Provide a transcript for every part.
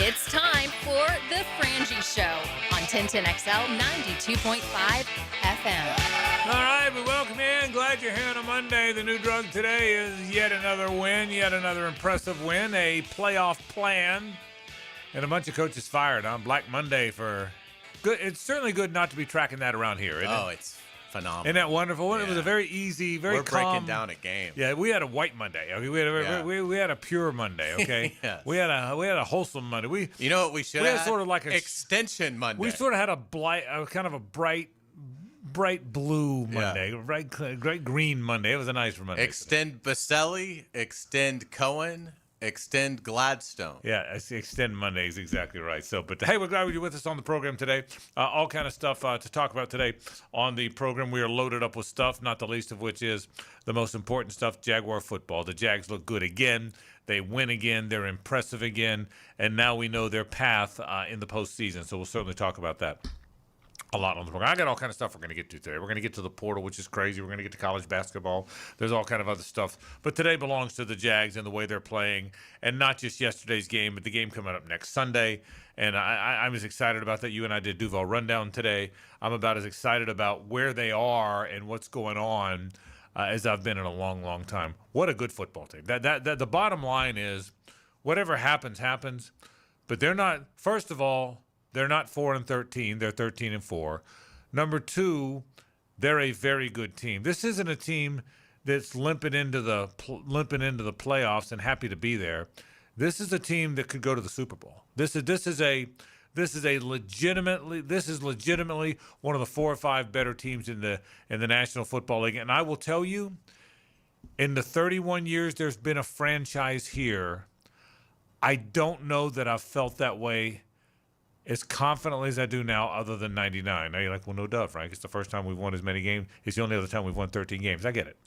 It's time for the Frangie Show on 1010XL 92.5 FM. All right, we welcome you in. Glad you're here on a Monday. The new drug today is yet another win, yet another impressive win, a playoff plan, and a bunch of coaches fired on Black Monday for good. It's certainly good not to be tracking that around here, isn't it? It's phenomenal. Isn't that wonderful? Yeah. It was a very easy, very We're calm. breaking down a game. Yeah, we had a white Monday. Okay, we had a pure Monday. Okay, Yes. we had a wholesome Monday. You know what we should we have? had sort of like a extension Monday. We sort of had kind of a bright blue Monday, bright green Monday. It was a nice Monday. Extend Baselli, extend Cohen, extend Gladstone. Yeah, I see. Extend Monday is exactly right. So, but hey, we're glad you're with us on the program today. All kind of stuff to talk about today on the program. We are loaded up with stuff, not the least of which is the most important stuff, Jaguar football. The Jags look good again. They win again. They're impressive again. And now we know their path in the postseason. So we'll certainly talk about that a lot on the program. I got all kind of stuff we're going to get to today. We're going to get to the portal, which is crazy. We're going to get to college basketball. There's all kind of other stuff. But today belongs to the Jags and the way they're playing, and not just yesterday's game, but the game coming up next Sunday. And I'm as excited about that. You and I did Duval Rundown today. I'm about as excited about where they are and what's going on as I've been in a long, long time. What a good football team. That the bottom line is whatever happens, happens. But they're not, first of all, they're not 4-13. They're 13-4. Number two, they're a very good team. This isn't a team that's limping into the playoffs and happy to be there. This is a team that could go to the Super Bowl. This is legitimately one of the 4 or 5 better teams in the National Football League. And I will tell you, in the 31 years there's been a franchise here, I don't know that I've felt that way as confidently as I do now, other than 99. Now you're like, well, no duh, Frank. It's the first time we've won as many games. It's the only other time we've won 13 games. I get it.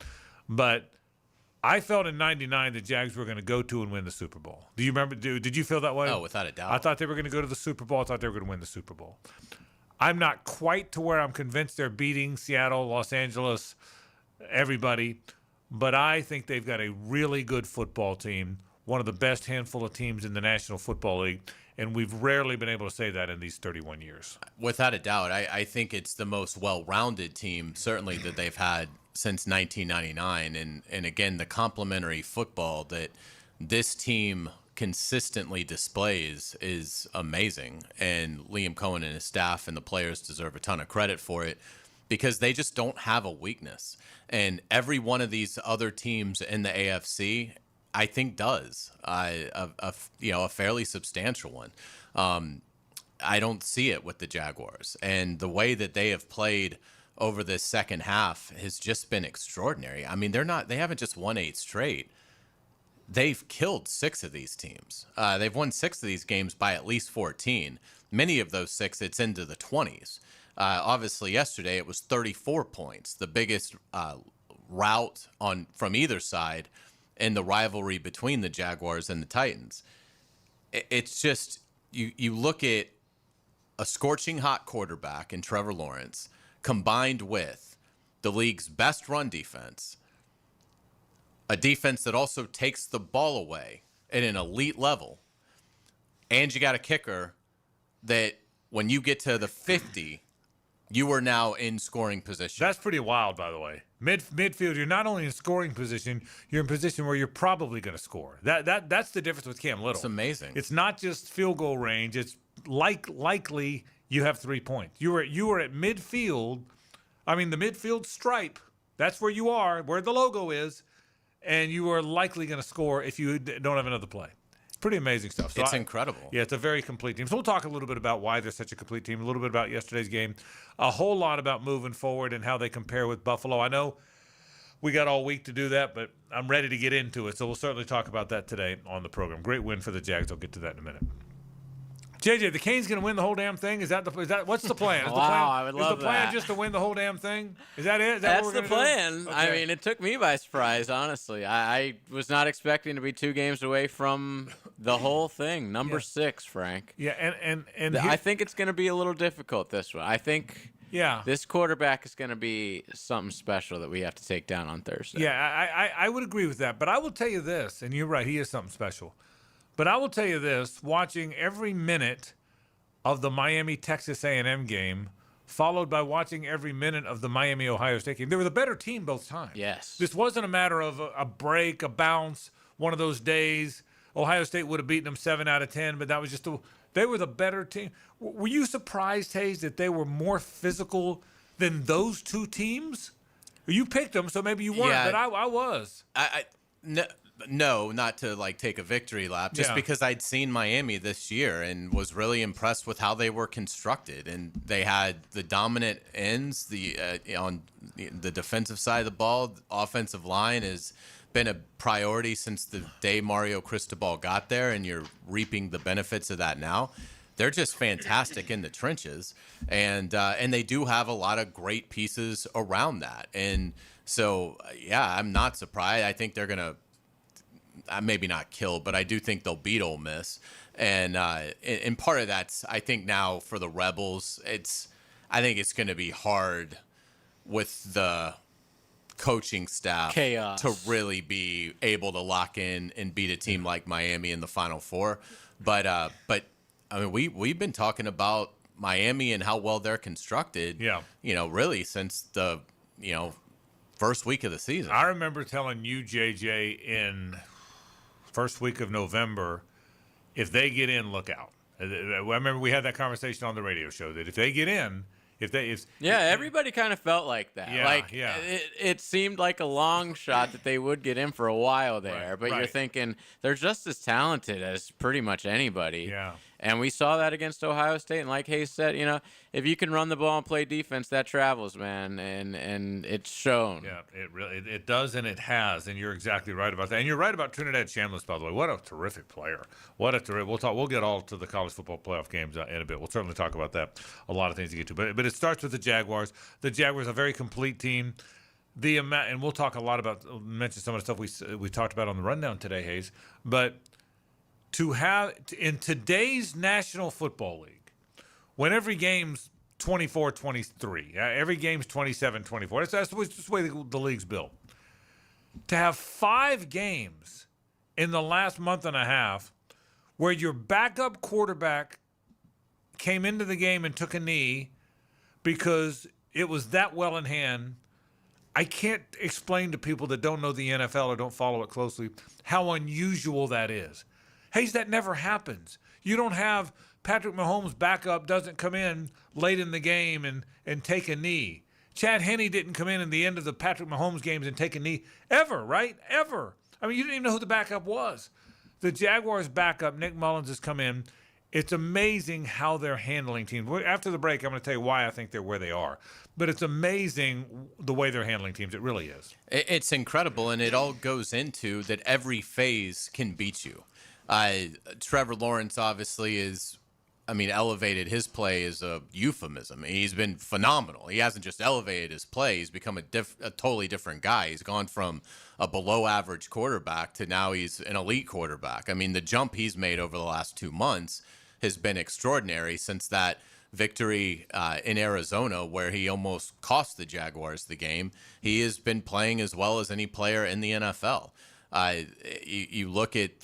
But I felt in 99 the Jags were going to go to and win the Super Bowl. Do you remember? Did you feel that way? Oh, without a doubt. I thought they were going to go to the Super Bowl. I thought they were going to win the Super Bowl. I'm not quite to where I'm convinced they're beating Seattle, Los Angeles, everybody. But I think they've got a really good football team, one of the best handful of teams in the National Football League. And we've rarely been able to say that in these 31 years. Without a doubt. I think it's the most well-rounded team, certainly, that they've had since 1999. And again, the complementary football that this team consistently displays is amazing. And Liam Cohen and his staff and the players deserve a ton of credit for it because they just don't have a weakness. And every one of these other teams in the AFC, I think, does a fairly substantial one. I don't see it with the Jaguars, and the way that they have played over this second half has just been extraordinary. I mean, they haven't just won 8 straight. They've killed 6 of these teams. They've won 6 of these games by at least 14. Many of those 6, it's into the 20s. Obviously, yesterday it was 34 points, the biggest rout from either side in the rivalry between the Jaguars and the Titans. It's just, you look at a scorching hot quarterback in Trevor Lawrence combined with the league's best run defense, a defense that also takes the ball away at an elite level, and you got a kicker that when you get to the 50, you are now in scoring position. That's pretty wild, by the way. Midfield, you're not only in scoring position, you're in position where you're probably going to score. That's the difference with Cam Little. It's amazing. It's not just field goal range. It's likely you have 3 points. You were at midfield. I mean, the midfield stripe. That's where you are, where the logo is, and you are likely going to score if you don't have another play. Pretty amazing stuff. So it's incredible. Yeah, it's a very complete team. So we'll talk a little bit about why they're such a complete team, a little bit about yesterday's game, a whole lot about moving forward and how they compare with Buffalo. I know we got all week to do that, but I'm ready to get into it. So we'll certainly talk about that today on the program. Great win for the Jags. I'll get to that in a minute. JJ, the Canes going to win the whole damn thing? What's the plan? I would love that. Is the plan just to win the whole damn thing? Is that it? That's the plan. Okay. I mean, it took me by surprise, honestly. I was not expecting to be 2 games away from the whole thing. Number 6, Frank. Yeah, and I think it's going to be a little difficult this one. I think this quarterback is going to be something special that we have to take down on Thursday. Yeah, I would agree with that. But I will tell you this, and you're right, he is something special. But I will tell you this, watching every minute of the Miami-Texas A&M game, followed by watching every minute of the Miami-Ohio State game, they were the better team both times. Yes. This wasn't a matter of a break, a bounce, one of those days. Ohio State would have beaten them 7 out of 10, but that was just they were the better team. Were you surprised, Hayes, that they were more physical than those two teams? You picked them, so maybe you weren't, Yeah. but I was. No, not to like take a victory lap, just Yeah. because I'd seen Miami this year and was really impressed with how they were constructed, and they had the dominant ends. On the defensive side of the ball, the offensive line has been a priority since the day Mario Cristobal got there, and you're reaping the benefits of that now. They're just fantastic in the trenches, and they do have a lot of great pieces around that, and so yeah, I'm not surprised. I think they're gonna. Maybe not kill, but I do think they'll beat Ole Miss, and part of that's I think now for the Rebels, I think it's going to be hard with the coaching staff Chaos. to really be able to lock in and beat a team like Miami in the Final Four. But I mean we've been talking about Miami and how well they're constructed. Yeah. Really since the first week of the season. I remember telling you, JJ, in first week of November, if they get in, look out. I remember we had that conversation on the radio show that if they get in, everybody kind of felt like that. Yeah. It seemed like a long shot that they would get in for a while there, Right, but you're right. thinking they're just as talented as pretty much anybody. Yeah. And we saw that against Ohio State, and like Hayes said, if you can run the ball and play defense, that travels, man, and it's shown. Yeah, it does, and it has, and you're exactly right about that. And you're right about Trinidad Chambliss, by the way. What a terrific player! We'll get all to the college football playoff games in a bit. We'll certainly talk about that. A lot of things to get to, but it starts with the Jaguars. The Jaguars are a very complete team. And we'll talk a lot about mention some of the stuff we talked about on the rundown today, Hayes. But to have in today's National Football League, when every game's 24-23, every game's 27-24. That's just the way the league's built. To have 5 games in the last month and a half where your backup quarterback came into the game and took a knee because it was that well in hand, I can't explain to people that don't know the NFL or don't follow it closely how unusual that is. Hayes, that never happens. You don't have Patrick Mahomes' backup doesn't come in late in the game and take a knee. Chad Henne didn't come in the end of the Patrick Mahomes games and take a knee ever, right? Ever. I mean, you didn't even know who the backup was. The Jaguars' backup, Nick Mullins, has come in. It's amazing how they're handling teams. After the break, I'm going to tell you why I think they're where they are. But it's amazing the way they're handling teams. It really is. It's incredible, and it all goes into that every phase can beat you. Trevor Lawrence obviously elevated his play is a euphemism. He's been phenomenal. He hasn't just elevated his play. He's become a totally different guy. He's gone from a below-average quarterback to now he's an elite quarterback. I mean, the jump he's made over the last 2 months has been extraordinary since that victory in Arizona where he almost cost the Jaguars the game. He has been playing as well as any player in the NFL. You look at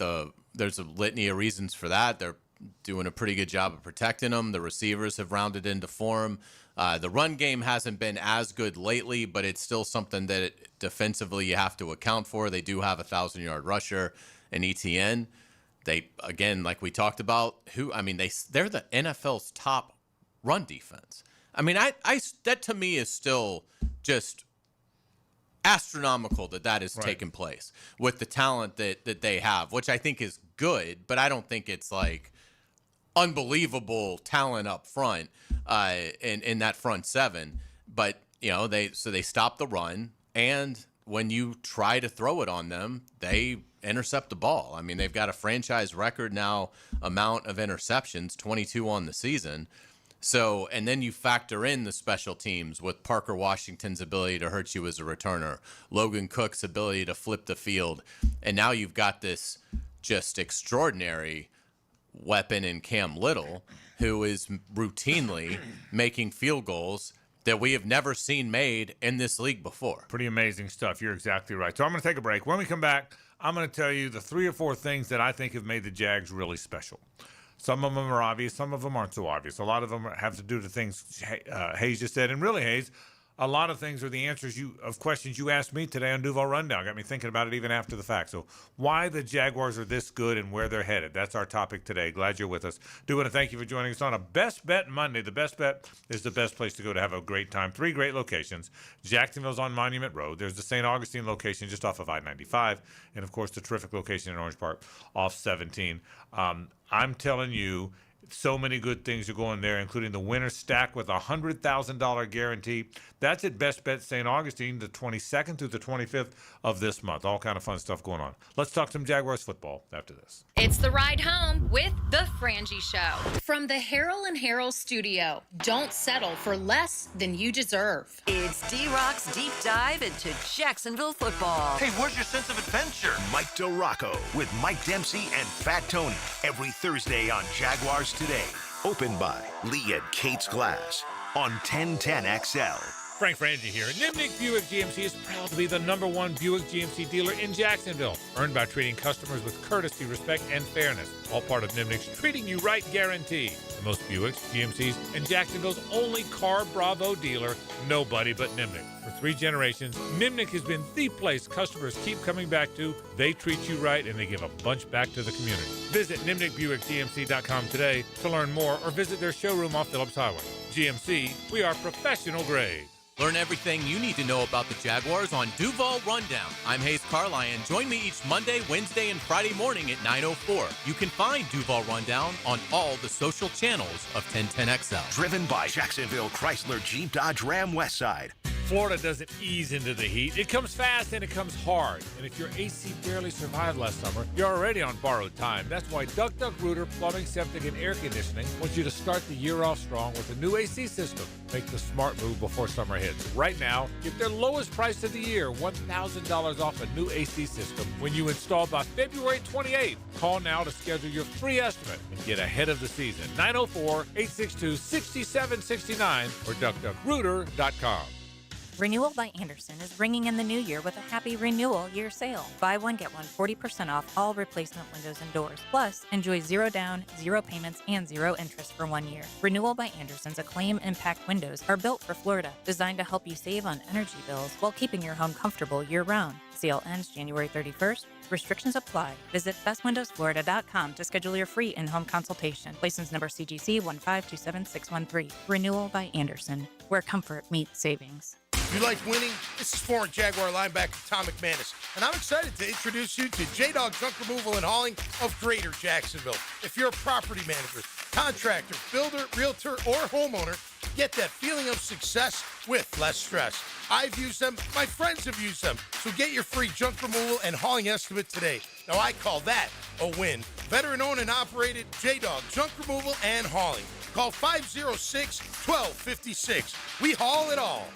there's a litany of reasons for that. They're doing a pretty good job of protecting them. The receivers have rounded into form. The run game hasn't been as good lately, but it's still something that defensively you have to account for. They do have a 1,000-yard rusher in ETN. They, again, like we talked about, they're the NFL's top run defense. I mean, that to me is still just astronomical that is taking place with the talent that they have, which I think is good, but I don't think it's like unbelievable talent up front in that front seven. But they stop the run, and when you try to throw it on them, they intercept the ball. I mean, they've got a franchise record now amount of interceptions, 22 on the season. So, and then you factor in the special teams with Parker Washington's ability to hurt you as a returner, Logan Cook's ability to flip the field, and now you've got this just extraordinary weapon in Cam Little, who is routinely making field goals that we have never seen made in this league before. Pretty amazing stuff. You're exactly right. So I'm going to take a break. When we come back, I'm going to tell you the 3 or 4 things that I think have made the Jags really special. Some of them are obvious. Some of them aren't so obvious. A lot of them have to do to things Hayes just said. And really, Hayes, a lot of things are the answers of questions you asked me today on Duval Rundown. Got me thinking about it even after the fact. So why the Jaguars are this good and where they're headed. That's our topic today. Glad you're with us. Do want to thank you for joining us on a Best Bet Monday. The Best Bet is the best place to go to have a great time. 3 great locations. Jacksonville's on Monument Road. There's the St. Augustine location just off of I-95. And, of course, the terrific location in Orange Park off 17. I'm telling you, so many good things are going there, including the winner stack with a $100,000 guarantee. That's at Best Bet St. Augustine, the 22nd through the 25th of this month. All kind of fun stuff going on. Let's talk some Jaguars football after this. It's the ride home with the Frangie Show. From the Harrell and Harrell studio, don't settle for less than you deserve. It's D-Rock's Deep Dive into Jacksonville football. Hey, where's your sense of adventure? Mike DeRocco with Mike Dempsey and Fat Tony every Thursday on Jaguars Today. Opened by Lee and Kate's Glass on 1010XL. Frank Frangie here. Nimnick Buick GMC is proud to be the #1 Buick GMC dealer in Jacksonville, earned by treating customers with courtesy, respect, and fairness. All part of Nimnick's Treating You Right guarantee. The most Buicks, GMCs, and Jacksonville's only Car Bravo dealer, nobody but Nimnick. For 3 generations, Nimnick has been the place customers keep coming back to. They treat you right, and they give a bunch back to the community. Visit NimnickBuickGMC.com today to learn more or visit their showroom off Phillips Highway. GMC, we are professional grade. Learn everything you need to know about the Jaguars on Duval Rundown. I'm Hayes Carlyon. Join me each Monday, Wednesday, and Friday morning at 9:04. You can find Duval Rundown on all the social channels of 1010XL. Driven by Jacksonville Chrysler Jeep Dodge Ram Westside. Florida doesn't ease into the heat. It comes fast and it comes hard. And if your AC barely survived last summer, you're already on borrowed time. That's why Duck Duck Rooter Plumbing, Septic, and Air Conditioning wants you to start the year off strong with a new AC system. Make the smart move before summer hits. Right now, get their lowest price of the year, $1,000 off a new AC system when you install by February 28th. Call now to schedule your free estimate and get ahead of the season. 904-862-6769 or duckduckrooter.com. Renewal by Andersen is ringing in the new year with a happy renewal year sale. Buy one, get one, 40% off all replacement windows and doors. Plus, enjoy 0 down, 0 payments, and 0 interest for 1 year. Renewal by Andersen's Acclaim Impact windows are built for Florida, designed to help you save on energy bills while keeping your home comfortable year-round. Sale ends January 31st. Restrictions apply. Visit bestwindowsflorida.com to schedule your free in-home consultation. License number CGC 1527613. Renewal by Andersen, where comfort meets savings. You like winning? This is former Jaguar linebacker Tom McManus, and I'm excited to introduce you to J-Dog Junk Removal and Hauling of Greater Jacksonville. If you're a property manager, contractor, builder, realtor, or homeowner, get that feeling of success with less stress. I've used them. My friends have used them. So get your free junk removal and hauling estimate today. Now, I call that a win. Veteran-owned and operated J-Dog Junk Removal and Hauling. Call 506-1256. We haul it all.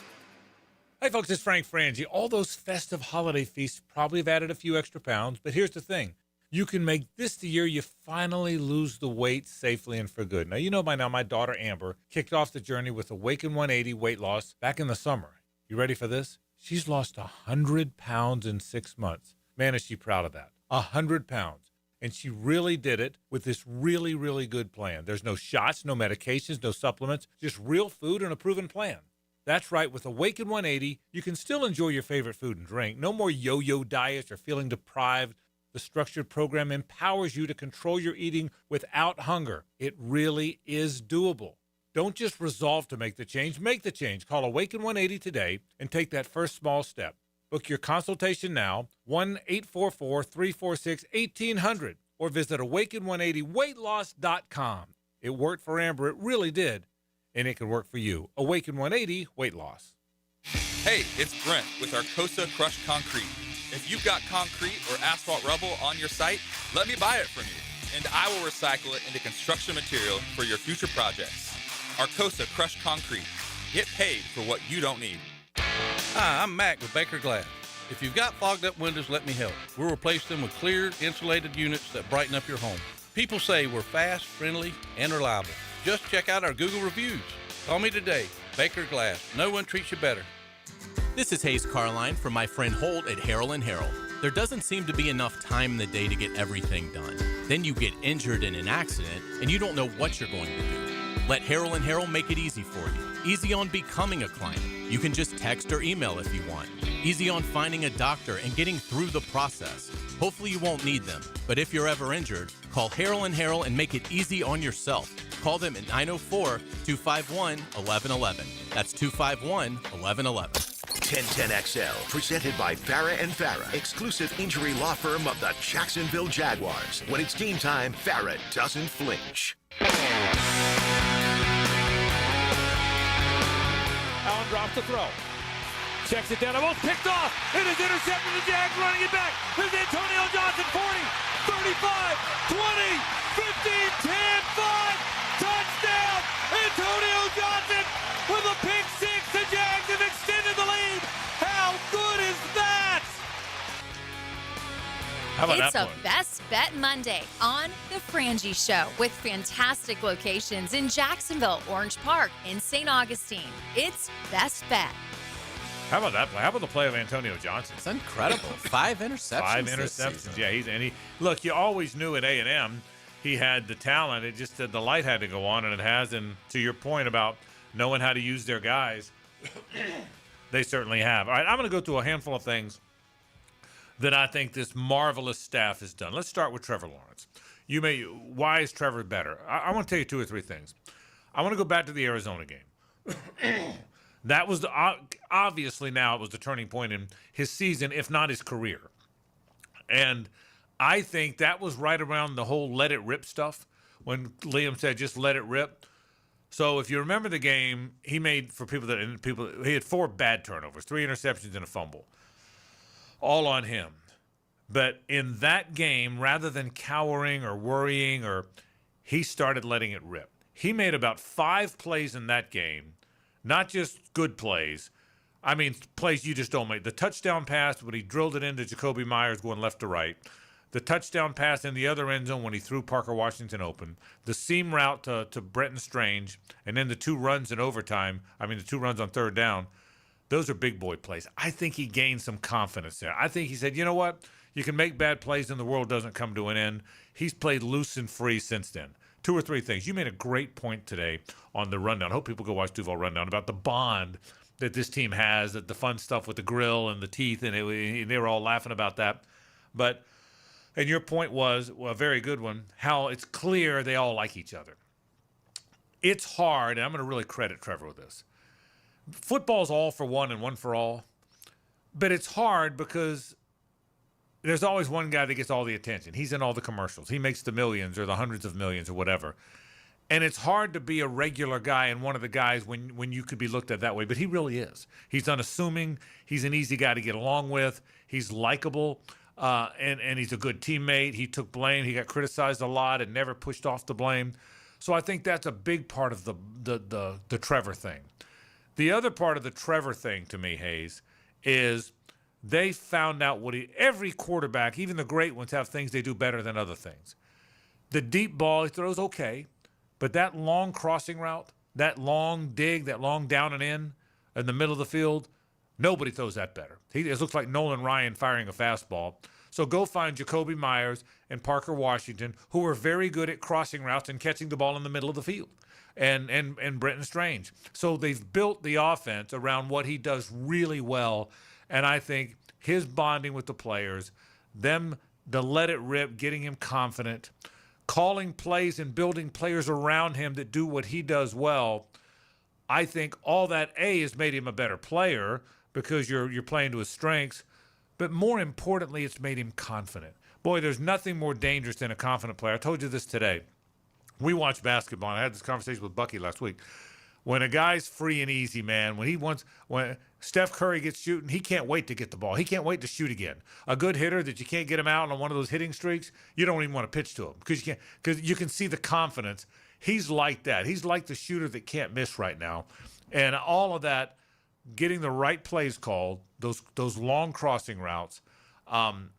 Hey folks, it's Frank Frangie. All those festive holiday feasts probably have added a few extra pounds, but here's the thing. You can make this the year you finally lose the weight safely and for good. Now, you know by now my daughter Amber kicked off the journey with Awaken 180 weight loss back in the summer. You ready for this? She's lost 100 pounds in 6 months. Man, is she proud of that. 100 pounds. And she really did it with this really, really good plan. There's no shots, no medications, no supplements, just real food and a proven plan. That's right, with Awaken 180, you can still enjoy your favorite food and drink. No more yo-yo diets or feeling deprived. The structured program empowers you to control your eating without hunger. It really is doable. Don't just resolve to make the change. Make the change. Call Awaken 180 today and take that first small step. Book your consultation now, 1-844-346-1800, or visit awaken180weightloss.com. It worked for Amber. It really did. And it can work for you. Awaken 180 weight loss. Hey, it's Brent with Arcosa Crushed Concrete. If you've got concrete or asphalt rubble on your site, let me buy it from you, and I will recycle it into construction material for your future projects. Arcosa Crushed Concrete. Get paid for what you don't need. Hi, I'm Mac with Baker Glass. If you've got fogged up windows, let me help. We'll replace them with clear, insulated units that brighten up your home. People say we're fast, friendly, and reliable. Just check out our Google reviews. Call me today. Baker Glass. No one treats you better. This is Hayes Carline from my friend Holt at Harrell & Harrell. There doesn't seem to be enough time in the day to get everything done. Then you get injured in an accident, and you don't know what you're going to do. Let Harrell & Harrell make it easy for you. Easy on becoming a client. You can just text or email if you want. Easy on finding a doctor and getting through the process. Hopefully you won't need them, but if you're ever injured, call Harrell & Harrell and make it easy on yourself. Call them at 904-251-1111. That's 251-1111. 1010XL, presented by Farah and Farah, exclusive injury law firm of the Jacksonville Jaguars. When it's game time, Farah doesn't flinch. Allen drops the throw. Checks it down, almost picked off. It is intercepted. The Jags running it back. There's Antonio Johnson, 40, 35, 20, 15, 10, 5. Touchdown! Antonio Johnson with a pick six. The Jags have extended the lead. How good is that? How about It's that a one? Best Bet Monday on The Frangie Show with fantastic locations in Jacksonville, Orange Park, and St. Augustine. It's Best Bet. How about that play? How about the play of Antonio Johnson? It's incredible. 5 interceptions. 5 this interceptions. season. Yeah, look, you always knew at A&M he had the talent. It just the light had to go on, and it has. And to your point about knowing how to use their guys, they certainly have. All right, I'm going to go through a handful of things that I think this marvelous staff has done. Let's start with Trevor Lawrence. Why is Trevor better? I want to tell you 2 or 3 things. I want to go back to the Arizona game. That was obviously now it was the turning point in his season, if not his career. And I think that was right around the whole let it rip stuff when Liam said just let it rip. So if you remember the game, he made he had 4 bad turnovers, 3 interceptions and a fumble, all on him. But in that game, rather than cowering or worrying, he started letting it rip. He made about 5 plays in that game. Not just good plays. I mean, plays you just don't make. The touchdown pass when he drilled it into Jacoby Myers going left to right. The touchdown pass in the other end zone when he threw Parker Washington open. The seam route to Bretton Strange. And then the 2 runs in overtime. The 2 runs on 3rd down. Those are big boy plays. I think he gained some confidence there. I think he said, you know what? You can make bad plays and the world doesn't come to an end. He's played loose and free since then. 2 or 3 things. You made a great point today on the rundown. I hope people go watch Duval Rundown about the bond that this team has, that the fun stuff with the grill and the teeth, and they were all laughing about that. And your point was a very good one, how it's clear they all like each other. It's hard, and I'm going to really credit Trevor with this. Football's all for one and one for all, but it's hard because there's always one guy that gets all the attention. He's in all the commercials. He makes the millions or the hundreds of millions or whatever. And it's hard to be a regular guy and one of the guys when you could be looked at that way. But he really is. He's unassuming. He's an easy guy to get along with. He's likable. And he's a good teammate. He took blame. He got criticized a lot and never pushed off the blame. So I think that's a big part of the Trevor thing. The other part of the Trevor thing to me, Hayes, is they found out every quarterback, even the great ones, have things they do better than other things. The deep ball he throws okay, but that long crossing route, that long dig, that long down and in the middle of the field, nobody throws that better. It looks like Nolan Ryan firing a fastball. So go find Jacoby Myers and Parker Washington, who are very good at crossing routes and catching the ball in the middle of the field, and Bretton Strange. So they've built the offense around what he does really well. And I think his bonding with the players, them to let it rip, getting him confident, calling plays and building players around him that do what he does well, I think all that, has made him a better player because you're playing to his strengths. But more importantly, it's made him confident. Boy, there's nothing more dangerous than a confident player. I told you this today. We watch basketball, and I had this conversation with Bucky last week. When a guy's free and easy, man, when Steph Curry gets shooting, he can't wait to get the ball. He can't wait to shoot again. A good hitter that you can't get him out on one of those hitting streaks, you don't even want to pitch to him because you can see the confidence. He's like that. He's like the shooter that can't miss right now. And all of that, getting the right plays called, those long crossing routes, telling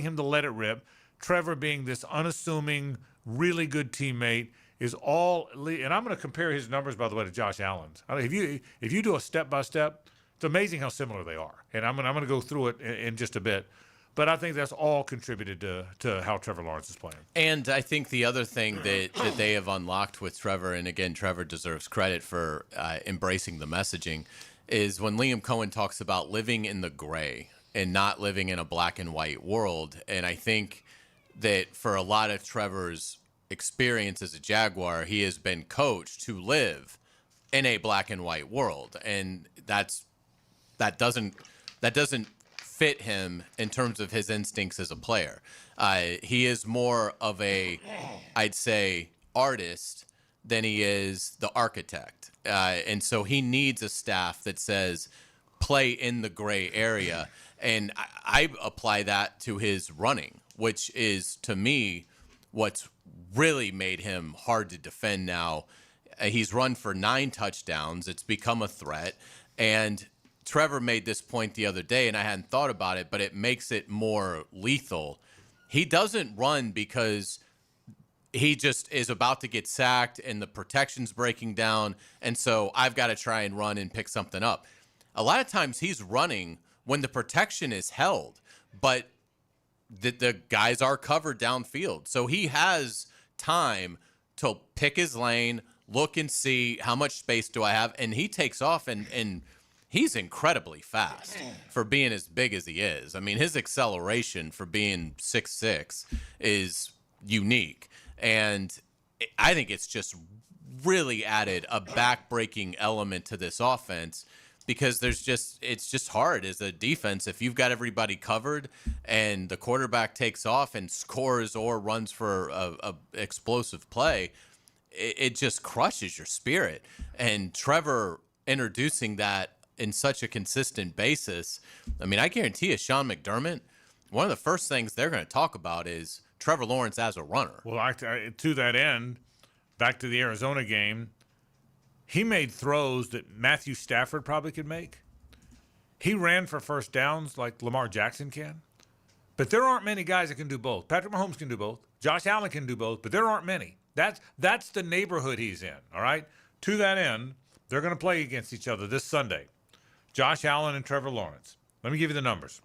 him to let it rip, Trevor being this unassuming, really good teammate, is all, and I'm going to compare his numbers, by the way, to Josh Allen's. If you do a step-by-step, It's amazing how similar they are. And I'm going to go through it in just a bit. But I think that's all contributed to how Trevor Lawrence is playing. And I think the other thing that they have unlocked with Trevor, and again, Trevor deserves credit for embracing the messaging, is when Liam Cohen talks about living in the gray and not living in a black and white world. And I think that for a lot of Trevor's experience as a Jaguar, he has been coached to live in a black and white world. And that doesn't fit him in terms of his instincts as a player. He is more of a, I'd say, artist than he is the architect. And so he needs a staff that says, play in the gray area. And I apply that to his running, which is, to me, what's really made him hard to defend now. He's run for 9 touchdowns. It's become a threat. And Trevor made this point the other day, and I hadn't thought about it, but it makes it more lethal. He doesn't run because he just is about to get sacked and the protection's breaking down, and so I've got to try and run and pick something up. A lot of times he's running when the protection is held, but the guys are covered downfield. So he has time to pick his lane, look and see how much space do I have, and he takes off, and he's incredibly fast for being as big as he is. I mean, his acceleration for being 6'6" is unique. And I think it's just really added a back-breaking element to this offense because it's just hard as a defense. If you've got everybody covered and the quarterback takes off and scores or runs for a explosive play, it just crushes your spirit. And Trevor introducing that in such a consistent basis, I mean, I guarantee you, Sean McDermott, one of the first things they're going to talk about is Trevor Lawrence as a runner. Well, to that end, back to the Arizona game, he made throws that Matthew Stafford probably could make. He ran for first downs like Lamar Jackson can. But there aren't many guys that can do both. Patrick Mahomes can do both. Josh Allen can do both, but there aren't many. That's the neighborhood he's in, all right? To that end, they're going to play against each other this Sunday. Josh Allen and Trevor Lawrence. Let me give you the numbers.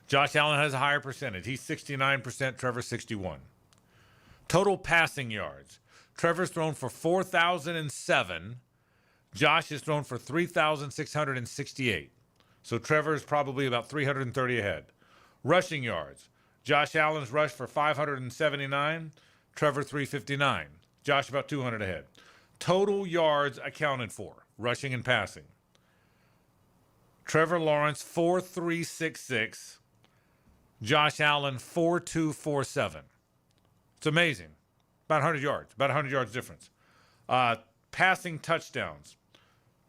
Josh Allen has a higher percentage. He's 69%, Trevor 61%. Total passing yards. Trevor's thrown for 4,007. Josh has thrown for 3,668. So Trevor's probably about 330 ahead. Rushing yards. Josh Allen's rushed for 579. Trevor 359. Josh about 200 ahead. Total yards accounted for, rushing and passing. Trevor Lawrence 4,366. Josh Allen 4,247. It's amazing. About 100 yards difference. Passing touchdowns.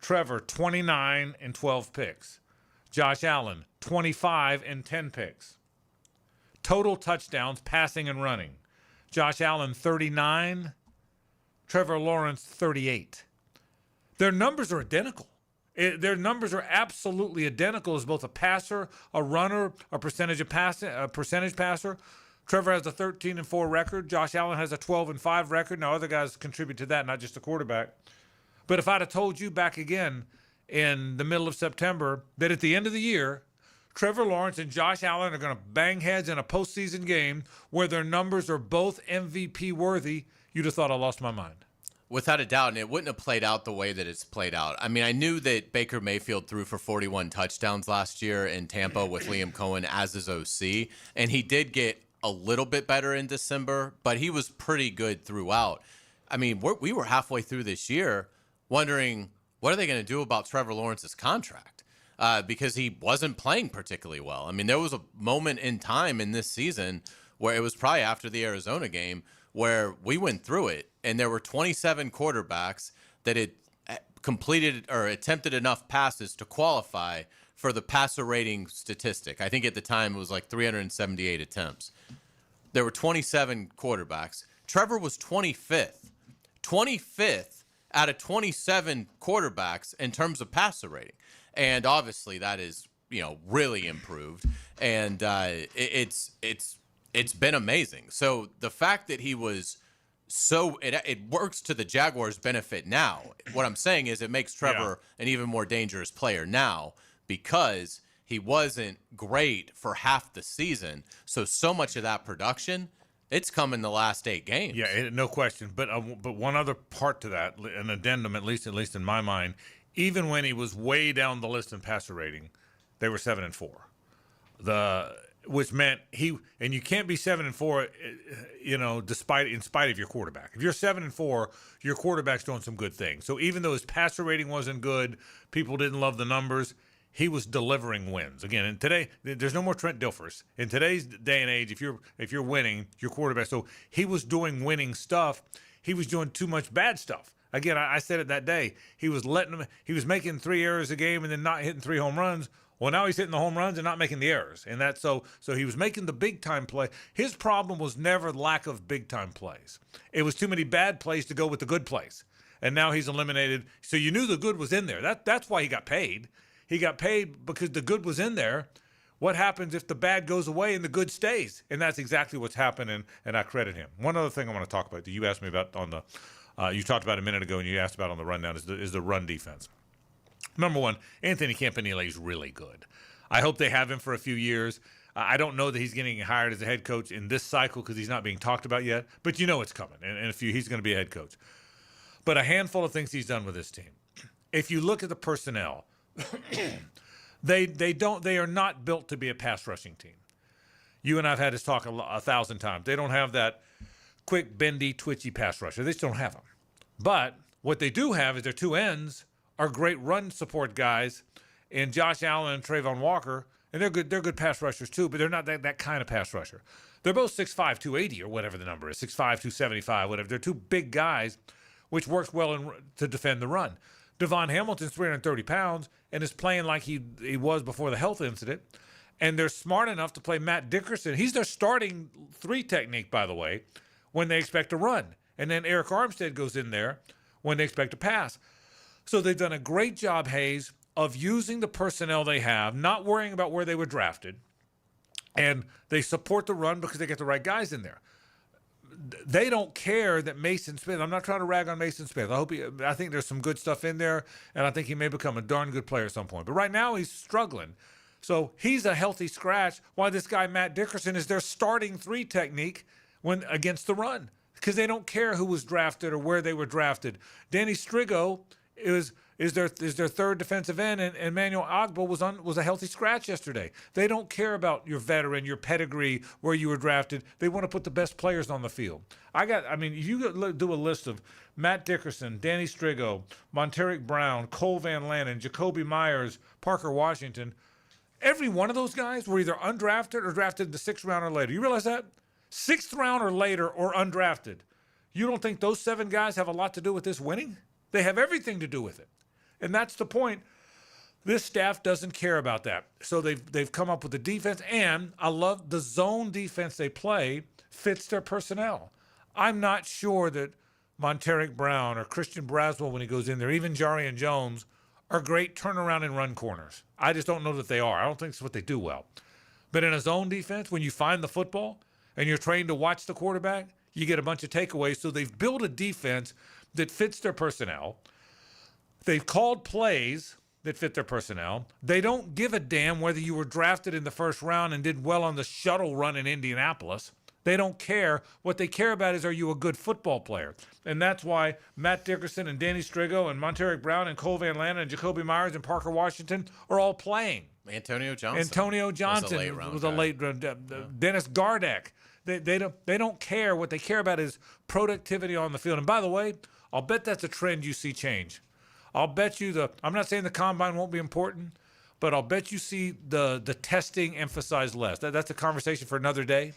Trevor 29 and 12 picks. Josh Allen 25 and 10 picks. Total touchdowns, passing and running. Josh Allen 39. Trevor Lawrence 38. Their numbers are identical. Their numbers are absolutely identical as both a passer, a runner, a percentage passer. Trevor has a 13-4 record. Josh Allen has a 12-5 record. Now, other guys contribute to that, not just the quarterback. But if I'd have told you back again in the middle of September that at the end of the year, Trevor Lawrence and Josh Allen are going to bang heads in a postseason game where their numbers are both MVP worthy, you'd have thought I lost my mind. Without a doubt, and it wouldn't have played out the way that it's played out. I mean, I knew that Baker Mayfield threw for 41 touchdowns last year in Tampa with Liam Cohen as his OC, and he did get a little bit better in December, but he was pretty good throughout. I mean, we were halfway through this year wondering, what are they going to do about Trevor Lawrence's contract? Because he wasn't playing particularly well. I mean, there was a moment in time in this season where it was probably after the Arizona game where we went through it, and there were 27 quarterbacks that had completed or attempted enough passes to qualify for the passer rating statistic. I think at the time it was like 378 attempts. There were 27 quarterbacks. Trevor was 25th. 25th out of 27 quarterbacks in terms of passer rating. And obviously that is, really improved. And it's been amazing. So the fact that he was so it works to the Jaguars' benefit now. What I'm saying is it makes Trevor an even more dangerous player now because he wasn't great for half the season. So much of that production, it's come in the last 8 games. Yeah, no question. But one other part to that, an addendum, at least in my mind, even when he was way down the list in passer rating, they were 7-4. Which meant and you can't be 7-4, in spite of your quarterback. If you're 7-4, your quarterback's doing some good things. So even though his passer rating wasn't good, people didn't love the numbers, he was delivering wins. Again, and today there's no more Trent Dilfers. In today's day and age, if you're winning, your quarterback. So he was doing winning stuff. He was doing too much bad stuff. Again, I said it that day. He was making 3 errors a game and then not hitting 3 home runs. Well, now he's hitting the home runs and not making the errors. And that's so he was making the big-time play. His problem was never lack of big-time plays. It was too many bad plays to go with the good plays. And now he's eliminated. So you knew the good was in there. That's why he got paid. He got paid because the good was in there. What happens if the bad goes away and the good stays? And that's exactly what's happening, and I credit him. One other thing I want to talk about that you asked me about you talked about a minute ago and you asked about on the rundown is the run defense. Number one, Anthony Campanile is really good. I hope they have him for a few years. I don't know that he's getting hired as a head coach in this cycle because he's not being talked about yet, but you know it's coming. In a few, he's going to be a head coach. But a handful of things he's done with this team. If you look at the personnel, they are not built to be a pass rushing team. You and I've had this talk 1,000 times. They don't have that quick, bendy, twitchy pass rusher. They just don't have them. But what they do have is their two ends are great run support guys in Josh Allen and Trayvon Walker, and they're good pass rushers too, but they're not that kind of pass rusher. They're both 6'5", 280 or whatever the number is, 6'5", 275, whatever. They're two big guys, which works well to defend the run. Devon Hamilton's 330 pounds and is playing like he was before the health incident, and they're smart enough to play Matt Dickerson. He's their starting 3 technique, by the way, when they expect to run. And then Eric Armstead goes in there when they expect to pass. So they've done a great job, Hayes, of using the personnel they have, not worrying about where they were drafted, and they support the run because they get the right guys in there. They don't care that Mason Smith, I'm not trying to rag on Mason Smith. I think there's some good stuff in there, and I think he may become a darn good player at some point. But right now he's struggling. So he's a healthy scratch, while this guy Matt Dickerson is their starting 3 technique when against the run because they don't care who was drafted or where they were drafted. Danny Strigo is their 3rd defensive end, and Emmanuel Ogbo was a healthy scratch yesterday. They don't care about your veteran, your pedigree, where you were drafted. They want to put the best players on the field. If you do a list of Matt Dickerson, Danny Strigo, Monteric Brown, Cole Van Lannon, Jacoby Myers, Parker Washington, every one of those guys were either undrafted or drafted in the 6th round or later. You realize that? 6th round or later or undrafted. You don't think those 7 guys have a lot to do with this winning? They have everything to do with it. And that's the point. This staff doesn't care about that. So they've come up with a defense, and I love the zone defense they play fits their personnel. I'm not sure that Monteric Brown or Christian Braswell, when he goes in there, even Jarian Jones, are great turnaround and run corners. I just don't know that they are. I don't think it's what they do well. But in a zone defense, when you find the football and you're trained to watch the quarterback, you get a bunch of takeaways. So they've built a defense that fits their personnel. They've called plays that fit their personnel. They don't give a damn whether you were drafted in the 1st round and did well on the shuttle run in Indianapolis. They don't care. What they care about is, are you a good football player? And that's why Matt Dickerson and Danny Strigo and Monteric Brown and Cole Van Lannon and Jacoby Myers and Parker Washington are all playing. Antonio Johnson was a late round. Dennis Gardeck. They don't care. What they care about is productivity on the field. And by the way, I'll bet that's a trend you see change. I'll bet you I'm not saying the combine won't be important, but I'll bet you see the testing emphasized less. That's a conversation for another day.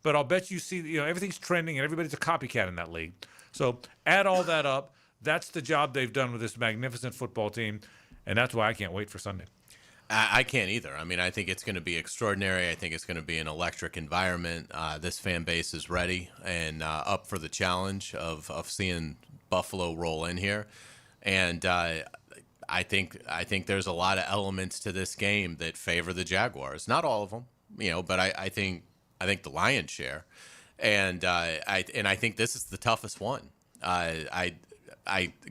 But I'll bet you see, everything's trending and everybody's a copycat in that league. So add all that up. That's the job they've done with this magnificent football team, and that's why I can't wait for Sunday. I can't either. I mean, I think it's going to be extraordinary. I think it's going to be an electric environment. This fan base is ready and up for the challenge of seeing Buffalo roll in here. And I think there's a lot of elements to this game that favor the Jaguars. Not all of them, but I think the lion's share. And I think this is the toughest one. I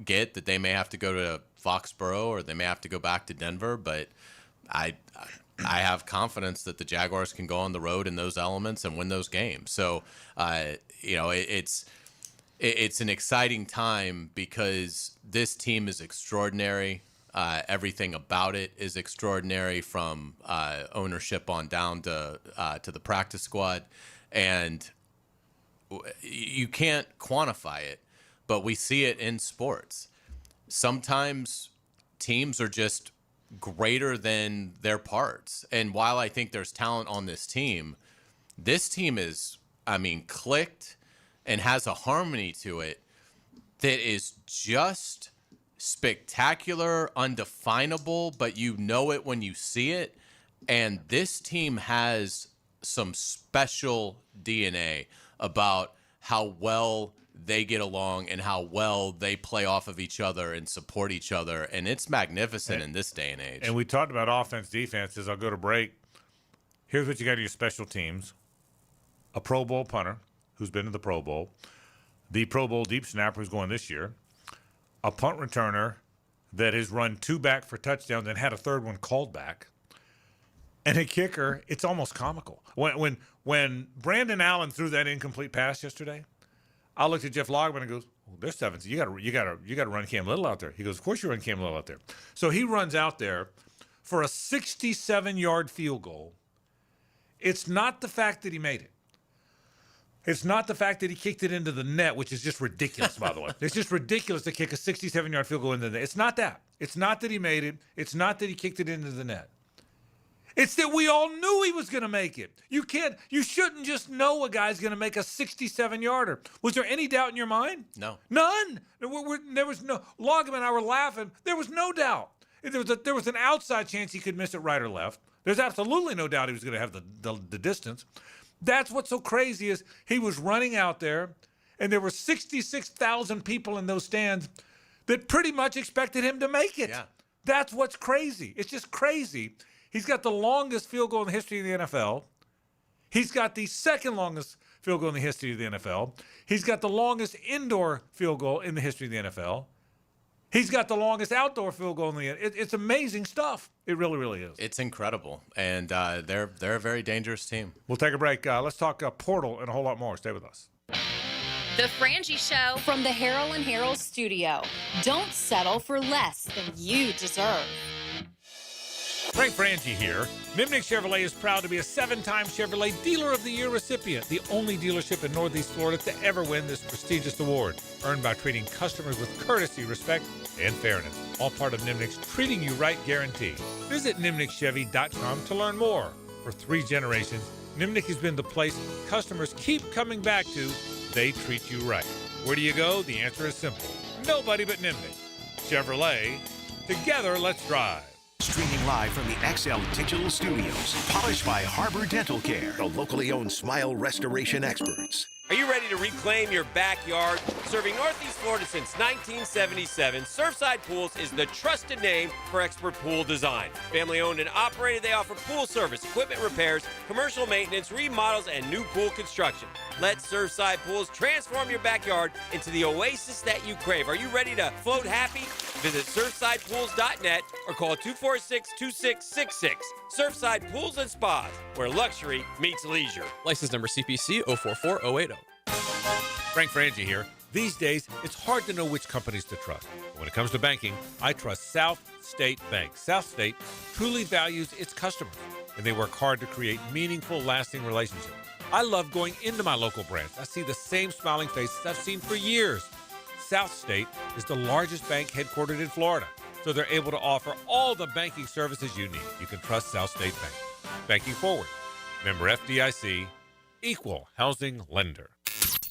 get that they may have to go to Foxborough or they may have to go back to Denver, but I have confidence that the Jaguars can go on the road in those elements and win those games. So, it's an exciting time because this team is extraordinary. Everything about it is extraordinary, from ownership on down to the practice squad. And you can't quantify it, but we see it in sports. Sometimes teams are just greater than their parts. And while I think there's talent on this team is, clicked and has a harmony to it that is just spectacular, undefinable, but you know it when you see it. And this team has some special DNA about how well they get along and how well they play off of each other and support each other. And it's magnificent in this day and age. And we talked about offense, defenses. I'll go to break. Here's what you got in your special teams. A Pro Bowl punter who's been to the Pro Bowl. The Pro Bowl deep snapper who's going this year. A punt returner that has run 2 back for touchdowns and had a third one called back. And a kicker, it's almost comical. When Brandon Allen threw that incomplete pass yesterday, I looked at Jeff Logman and goes, "Oh, there's 7. You gotta run Cam Little out there." He goes, "Of course you run Cam Little out there." So he runs out there for a 67-yard field goal. It's not the fact that he made it. It's not the fact that he kicked it into the net, which is just ridiculous, by the way. It's just ridiculous to kick a 67-yard field goal into the net. It's not that. It's not that he made it. It's not that he kicked it into the net. It's that we all knew he was going to make it. You shouldn't just know a guy's going to make a 67-yarder. Was there any doubt in your mind? No. None. There was no. Logman and I were laughing. There was no doubt. There was an outside chance he could miss it right or left. There's absolutely no doubt he was going to have the distance. That's what's so crazy is he was running out there, and there were 66,000 people in those stands that pretty much expected him to make it. Yeah. That's what's crazy. It's just crazy. He's got the longest field goal in the history of the NFL. He's got the second longest field goal in the history of the NFL. He's got the longest indoor field goal in the history of the NFL. He's got the longest outdoor field goal in the NFL. It's amazing stuff. It really, really is. It's incredible, and they're a very dangerous team. We'll take a break. Let's talk portal and a whole lot more. Stay with us. The Frangie Show from the Harrell and Harrell studio. Don't settle for less than you deserve. Frank Frangie here. Nimnick Chevrolet is proud to be a 7-time Chevrolet Dealer of the Year recipient, the only dealership in Northeast Florida to ever win this prestigious award, earned by treating customers with courtesy, respect, and fairness. All part of Nimnick's Treating You Right guarantee. Visit nimnickchevy.com to learn more. For 3 generations, Nimnick has been the place customers keep coming back to. They treat you right. Where do you go? The answer is simple. Nobody but Nimnick. Chevrolet. Together, let's drive. Streaming live from the XL Digital Studios. Polished by Harbor Dental Care, the locally owned smile restoration experts. Are you ready to reclaim your backyard? Serving Northeast Florida since 1977, Surfside Pools is the trusted name for expert pool design. Family owned and operated, they offer pool service, equipment repairs, commercial maintenance, remodels, and new pool construction. Let Surfside Pools transform your backyard into the oasis that you crave. Are you ready to float happy? Visit surfsidepools.net or call 246-2666. Surfside Pools and Spas, where luxury meets leisure. License number CPC 044080. Frank Frangie here. These days, it's hard to know which companies to trust. But when it comes to banking, I trust South State Bank. South State truly values its customers, and they work hard to create meaningful, lasting relationships. I love going into my local branch. I see the same smiling faces I've seen for years. South State is the largest bank headquartered in Florida, so they're able to offer all the banking services you need. You can trust South State Bank. Banking forward. Member FDIC, equal housing lender.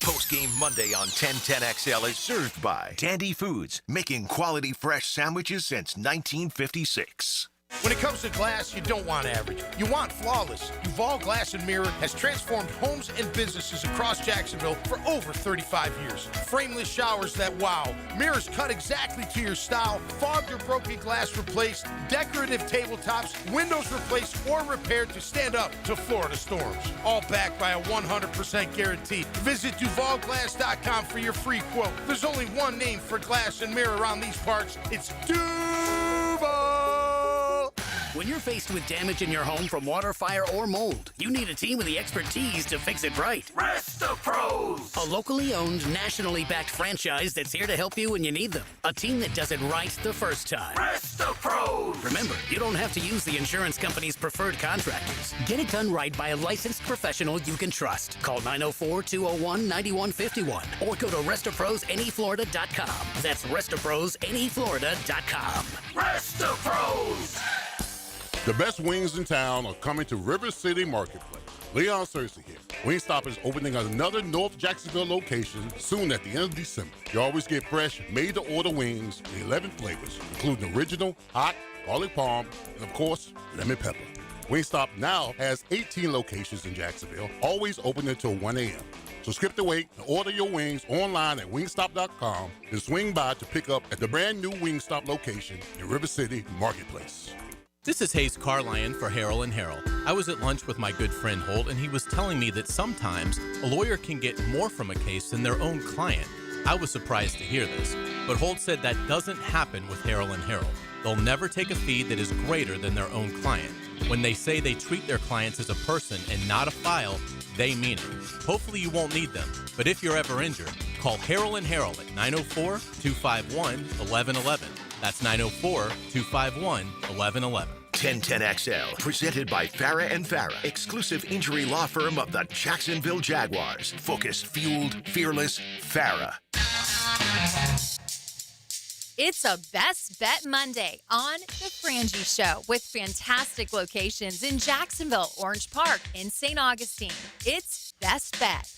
Post-game Monday on 1010XL is served by Dandy Foods, making quality fresh sandwiches since 1956. When it comes to glass, you don't want average. You want flawless. Duval Glass and Mirror has transformed homes and businesses across Jacksonville for over 35 years. Frameless showers that wow. Mirrors cut exactly to your style. Fogged or broken glass replaced. Decorative tabletops. Windows replaced or repaired to stand up to Florida storms. All backed by a 100% guarantee. Visit DuvalGlass.com for your free quote. There's only one name for glass and mirror around these parts. It's Duval. When you're faced with damage in your home from water, fire, or mold, you need a team with the expertise to fix it right. Resto Pros. A locally owned, nationally backed franchise that's here to help you when you need them. A team that does it right the first time. Resto Pros. Remember, you don't have to use the insurance company's preferred contractors. Get it done right by a licensed professional you can trust. Call 904-201-9151 or go to RestoProsNEFlorida.com. That's RestoProsNEFlorida.com. Resto Pros. The best wings in town are coming to River City Marketplace. Leon Cersei here. Wingstop is opening another North Jacksonville location soon at the end of December. You always get fresh, made-to-order wings in 11 flavors, including original, hot, garlic parm, and of course, lemon pepper. Wingstop now has 18 locations in Jacksonville, always open until 1 a.m. So skip the wait and order your wings online at wingstop.com and swing by to pick up at the brand new Wingstop location in River City Marketplace. This is Hayes Carlion for Harrell & Harrell. I was at lunch with my good friend Holt, and he was telling me that sometimes a lawyer can get more from a case than their own client. I was surprised to hear this, but Holt said that doesn't happen with Harrell & Harrell. They'll never take a fee that is greater than their own client. When they say they treat their clients as a person and not a file, they mean it. Hopefully you won't need them, but if you're ever injured, call Harrell & Harrell at 904-251-1111. That's 904-251-1111. 1010XL, presented by Farah and Farah, exclusive injury law firm of the Jacksonville Jaguars. Focused, fueled, fearless, Farah. It's a Best Bet Monday on The Frangie Show with fantastic locations in Jacksonville, Orange Park, and St. Augustine. It's Best Bet.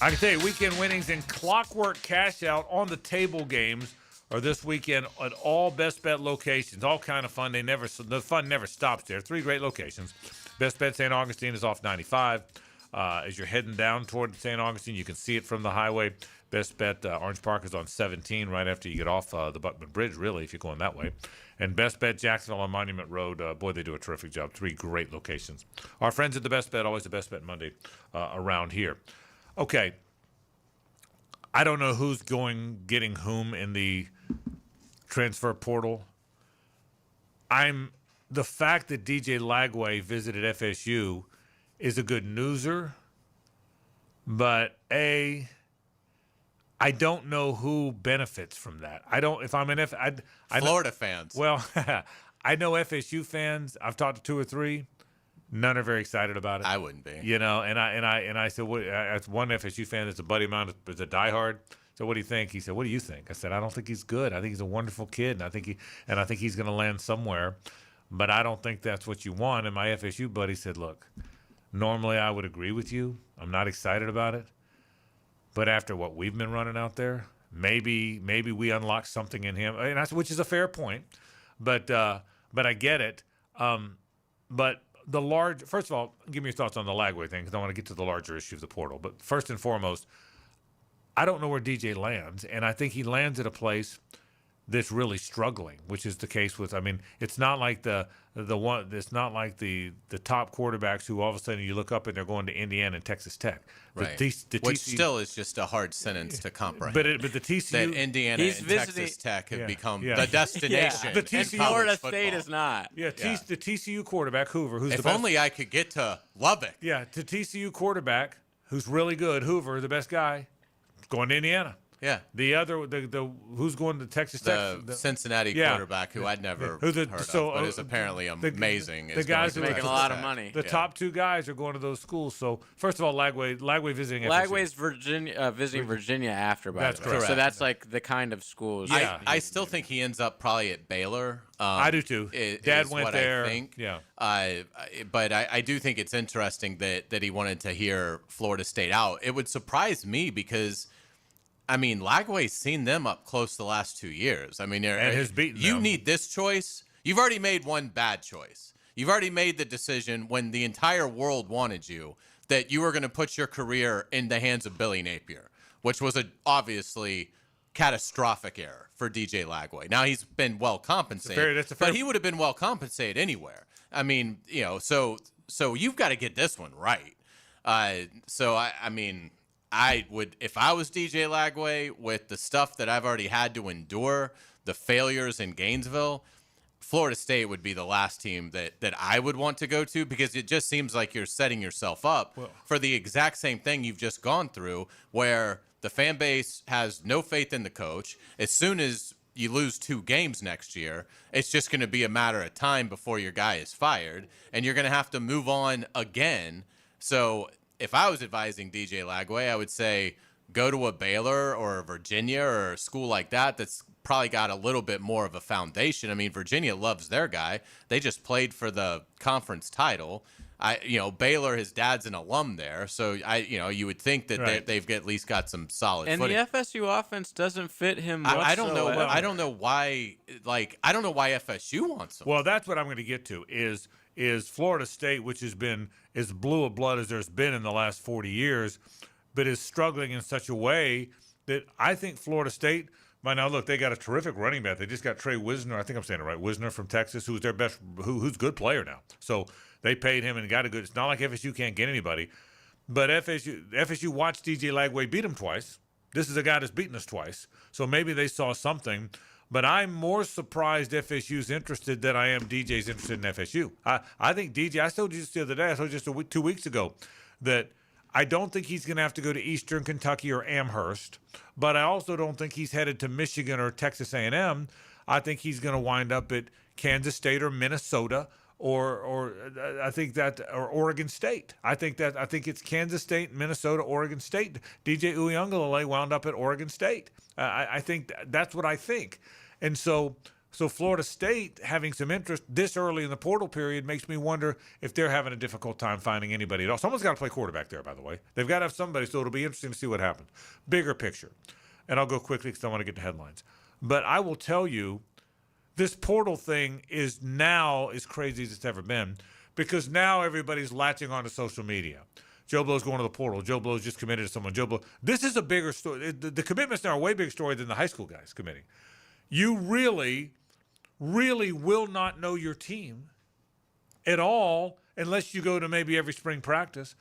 I can tell you, weekend winnings and clockwork cash out on the table games are this weekend at all Best Bet locations. All kind of fun. The fun never stops there. 3 great locations. Best Bet St. Augustine is off 95. As you're heading down toward St. Augustine, you can see it from the highway. Best Bet Orange Park is on 17 right after you get off the Buckman Bridge, really, if you're going that way. And Best Bet Jacksonville on Monument Road, boy, they do a terrific job. 3 great locations. Our friends at the Best Bet, always the Best Bet Monday around here. Okay. I don't know who's getting whom in the transfer portal. The fact that DJ Lagway visited FSU is a good newser, but I don't know who benefits from that. I don't. If I'm an Florida fans. Well, I know FSU fans. I've talked to 2 or 3. None are very excited about it. I wouldn't be. You know, and I said, as one FSU fan that's a buddy of mine, is a diehard. So what do you think? He said, what do you think? I said, I don't think he's good. I think he's a wonderful kid, and I think he's going to land somewhere, but I don't think that's what you want. And my FSU buddy said, look, normally I would agree with you. I'm not excited about it, but after what we've been running out there, maybe we unlock something in him, and which is a fair point. But I get it. But first of all, give me your thoughts on the Lagway thing, because I want to get to the larger issue of the portal. But first and foremost, I don't know where DJ lands, and I think he lands at a place that's really struggling, which is the case with. I mean, it's not like the top quarterbacks who all of a sudden you look up and they're going to Indiana and Texas Tech. Right. The Which still is just a hard sentence to comprehend. But the TCU, that Indiana and Texas Tech have become the destination. The TCU, Florida State is not. The TCU quarterback Hoover, who's if the best. only I could get to Lubbock. Yeah, the TCU quarterback who's really good, Hoover, the best guy, going to Indiana. Yeah. The other, who's going to Texas Tech? The Cincinnati quarterback who I'd never heard of, but is apparently amazing. The guys who are making a lot of money. The top 2 guys are going to those schools. So first of all, Lagway visiting. Lagway's visiting Virginia after. That's correct. So that's like the kind of schools. Yeah. I still think he ends up probably at Baylor. I do too. Dad went there. I think. Yeah. But I do think it's interesting that he wanted to hear Florida State out. It would surprise me because I mean, Lagway's seen them up close the last 2 years. I mean, and has beaten you them. need this choice. You've already made one bad choice. You've already made the decision when the entire world wanted you that you were going to put your career in the hands of Billy Napier, which was obviously catastrophic error for DJ Lagway. Now he's been well compensated, but he would have been well compensated anywhere. I mean, so you've got to get this one right. I mean, I would, if I was DJ Lagway, with the stuff that I've already had to endure, the failures in Gainesville, Florida State would be the last team that I would want to go to, because it just seems like you're setting yourself up for the exact same thing you've just gone through, where the fan base has no faith in the coach. As soon as you lose 2 games next year, it's just going to be a matter of time before your guy is fired, and you're going to have to move on again. So if I was advising DJ Lagway, I would say go to a Baylor or a Virginia or a school like that that's probably got a little bit more of a foundation. I mean, Virginia loves their guy. They just played for the conference title. Baylor, his dad's an alum there, so you would think that they've at least got some solid and footing. the FSU offense doesn't fit him whatsoever. I don't know why. I don't know why FSU wants him. Well, that's what I'm going to get to. Is Florida State, which has been as blue of blood as there's been in the last 40 years, but is struggling in such a way that I think Florida State. By now, look, they got a terrific running back. They just got Trey Wisner. I think I'm saying it right. Wisner from Texas, who's their best, who's a good player now. So they paid him and got a good. It's not like FSU can't get anybody, but FSU watched DJ Lagway beat him twice. This is a guy that's beaten us twice. So maybe they saw something. But I'm more surprised FSU's interested than I am DJ's interested in FSU. I think DJ. I told you just the other day. I told you just 2 weeks ago that I don't think he's going to have to go to Eastern Kentucky or Amherst, but I also don't think he's headed to Michigan or Texas A&M. I think he's going to wind up at Kansas State or Minnesota or I think that or Oregon State. I think it's Kansas State, Minnesota, Oregon State. DJ Uiagalelei wound up at Oregon State. I think that's what I think, and so Florida State having some interest this early in the portal period makes me wonder if they're having a difficult time finding anybody at all. Someone's got to play quarterback there, by the way. They've got to have somebody, so it'll be interesting to see what happens. Bigger picture, and I'll go quickly because I want to get to headlines. But I will tell you, this portal thing is now as crazy as it's ever been, because now everybody's latching onto social media. Joe Blow's going to the portal. Joe Blow's just committed to someone. Joe Blow. This is a bigger story. The commitments now are a way bigger story than the high school guys committing. You really will not know your team at all unless you go to maybe every spring practice.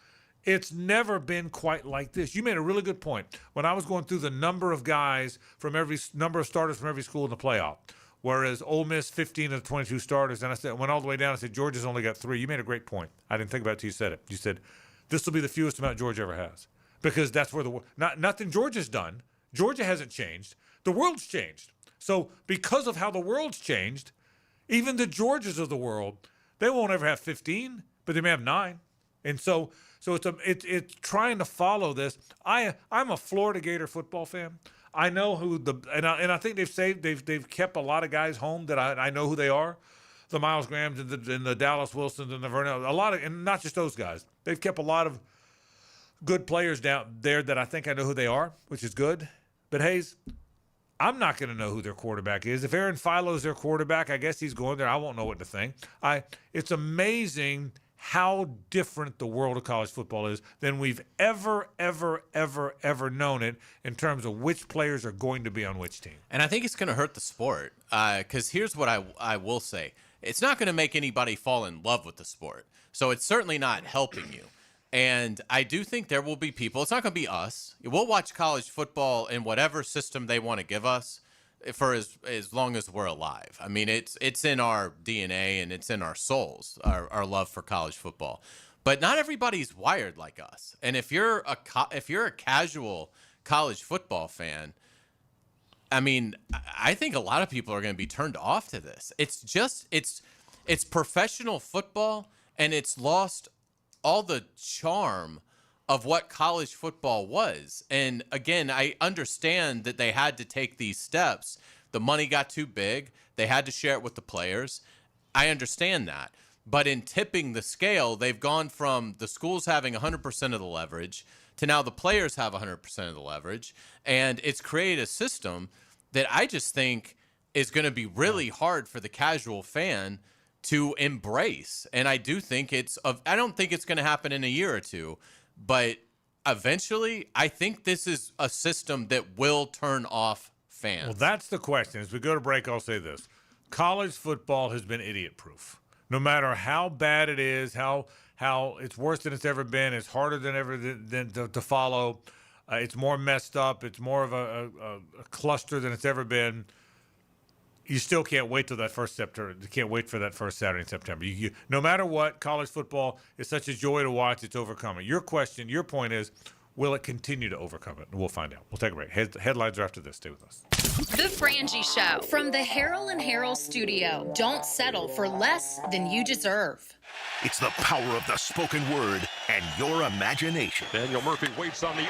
It's never been quite like this. You made a really good point. When I was going through the number of guys from every number of starters from every school in the playoff, whereas Ole Miss 15 of the 22 starters, and I went all the way down. I said Georgia's only got 3. You made a great point. I didn't think about it till you said it. You said this will be the fewest amount Georgia ever has, because that's where nothing Georgia's done. Georgia hasn't changed. The world's changed. So because of how the world's changed, even the Georgias of the world, they won't ever have 15, but they may have 9. And so it's trying to follow this. I'm a Florida Gator football fan. I know who and I think they've kept a lot of guys home that I know who they are. The Miles Grahams and the Dallas Wilsons and the Vernell, a lot of, and not just those guys. They've kept a lot of good players down there that I think I know who they are, which is good. But Hayes, I'm not going to know who their quarterback is. If Aaron Philo's their quarterback, I guess he's going there. I won't know what to think. It's amazing how different the world of college football is than we've ever known it in terms of which players are going to be on which team. And I think it's going to hurt the sport, because here's what I will say. It's not going to make anybody fall in love with the sport. So it's certainly not helping you. And I do think there will be people, it's not going to be us. We'll watch college football in whatever system they want to give us for as long as we're alive. I mean, it's in our DNA and it's in our souls, our love for college football. But not everybody's wired like us. And if you're a casual college football fan, I mean, I think a lot of people are going to be turned off to this. It's professional football, and it's lost all the charm of what college football was. And again, I understand that they had to take these steps. The money got too big. They had to share it with the players. I understand that. But in tipping the scale, they've gone from the schools having 100% of the leverage to now the players have 100% of the leverage. And it's created a system that I just think is going to be really hard for the casual fan to embrace. And I do think I don't think it's going to happen in a year or two, but eventually I think this is a system that will turn off fans. Well, that's the question. As we go to break, I'll say this. College football has been idiot-proof. No matter how bad it is, how it's worse than it's ever been, it's harder than ever to follow, it's more messed up, it's more of a cluster than it's ever been. You still can't wait till that first September. You can't wait for that first Saturday in September. No matter what, college football is such a joy to watch. It's overcoming. Your point is, will it continue to overcome it? We'll find out. We'll take a break. Headlines are after this. Stay with us. The Frangie Show from the Harrell and Harrell studio. Don't settle for less than you deserve. It's the power of the spoken word and your imagination. Daniel Murphy waits on the 0-1,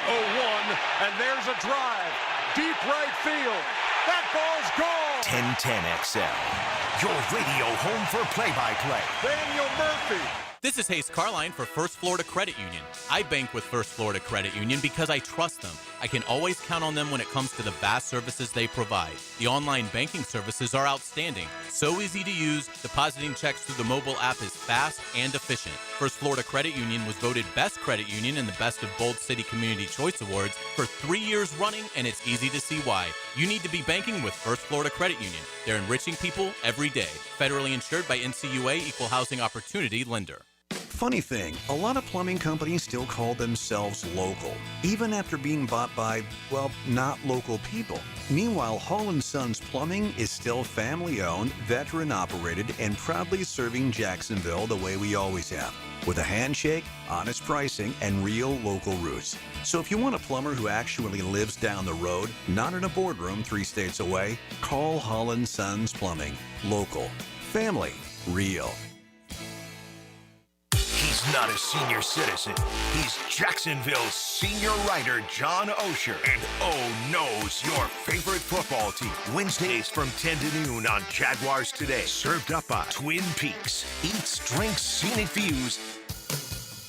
and there's a drive. Deep right field. That ball's gone. 1010XL, your radio home for play-by-play. Daniel Murphy. This is Hayes Carline for First Florida Credit Union. I bank with First Florida Credit Union because I trust them. I can always count on them when it comes to the vast services they provide. The online banking services are outstanding. So easy to use, depositing checks through the mobile app is fast and efficient. First Florida Credit Union was voted Best Credit Union in the Best of Bold City Community Choice Awards for 3 years running, and it's easy to see why. You need to be banking with First Florida Credit Union. They're enriching people every day. Federally insured by NCUA, Equal Housing Opportunity Lender. Funny thing, a lot of plumbing companies still call themselves local, even after being bought by, well, not local people. Meanwhile, Hall & Sons Plumbing is still family-owned, veteran-operated, and proudly serving Jacksonville the way we always have, with a handshake, honest pricing, and real local roots. So if you want a plumber who actually lives down the road, not in a boardroom 3 states away, call Hall & Sons Plumbing. Local. Family. Real. He's not a senior citizen. He's Jacksonville's senior writer, John Osher. And knows your favorite football team. Wednesdays from 10 to noon on Jaguars Today. Served up by Twin Peaks. Eats, drinks, scenic views.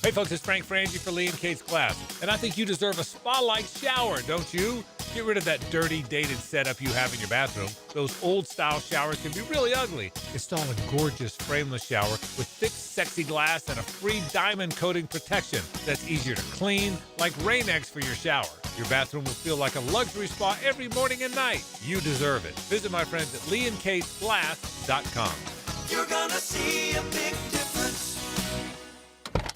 Hey, folks, it's Frank Frangie for Lee and Kate's Glass. And I think you deserve a spa-like shower, don't you? Get rid of that dirty, dated setup you have in your bathroom. Those old-style showers can be really ugly. Install a gorgeous frameless shower with thick, sexy glass and a free diamond coating protection that's easier to clean, like Rain-X for your shower. Your bathroom will feel like a luxury spa every morning and night. You deserve it. Visit my friends at leeandkatesglass.com. You're gonna see a big difference.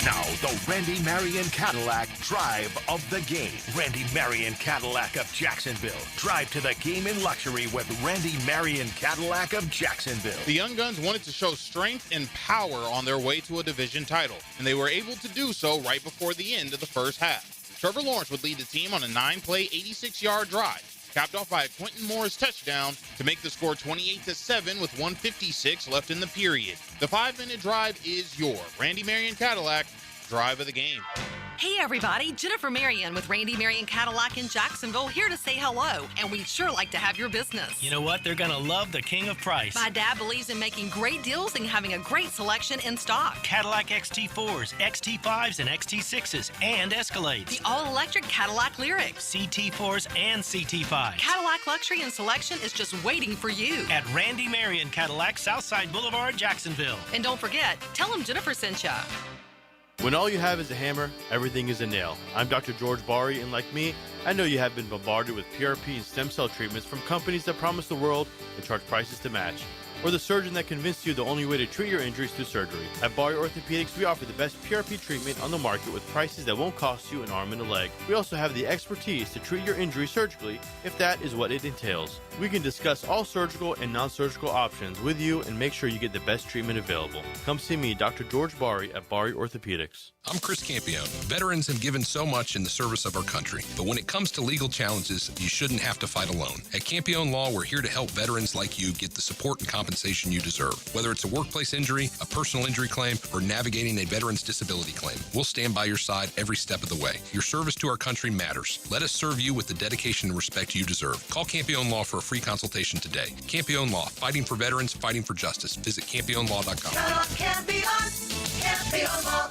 Now, the Randy Marion Cadillac Drive of the Game. Randy Marion Cadillac of Jacksonville. Drive to the game in luxury with Randy Marion Cadillac of Jacksonville. The Young Guns wanted to show strength and power on their way to a division title, and they were able to do so right before the end of the first half. Trevor Lawrence would lead the team on a 9-play, 86-yard drive, capped off by a Quentin Morris touchdown to make the score 28-7 with 1:56 left in the period. The 5-minute drive is your Randy Marion Cadillac Drive of the Game. Hey everybody, Jennifer Marion with Randy Marion Cadillac in Jacksonville here to say hello, and we'd sure like to have your business. You know what? They're gonna love the king of price. My dad believes in making great deals and having a great selection in stock. Cadillac XT4s, XT5s, and XT6s, and Escalades. The all-electric Cadillac Lyriq. CT4s and CT5s. Cadillac luxury and selection is just waiting for you. At Randy Marion Cadillac, Southside Boulevard, Jacksonville. And don't forget, tell them Jennifer sent ya. When all you have is a hammer, everything is a nail. I'm Dr. George Bari, and like me, I know you have been bombarded with PRP and stem cell treatments from companies that promise the world and charge prices to match. Or the surgeon that convinced you the only way to treat your injuries through surgery. At Bari Orthopedics, we offer the best PRP treatment on the market with prices that won't cost you an arm and a leg. We also have the expertise to treat your injury surgically, if that is what it entails. We can discuss all surgical and non-surgical options with you and make sure you get the best treatment available. Come see me, Dr. George Bari at Bari Orthopedics. I'm Chris Campione. Veterans have given so much in the service of our country, but when it comes to legal challenges, you shouldn't have to fight alone. At Campione Law, we're here to help veterans like you get the support and compensation you deserve. Whether it's a workplace injury, a personal injury claim, or navigating a veteran's disability claim, we'll stand by your side every step of the way. Your service to our country matters. Let us serve you with the dedication and respect you deserve. Call Campione Law for a free consultation today. Campione Law, fighting for veterans, fighting for justice. Visit CampioneLaw.com. Campione Law.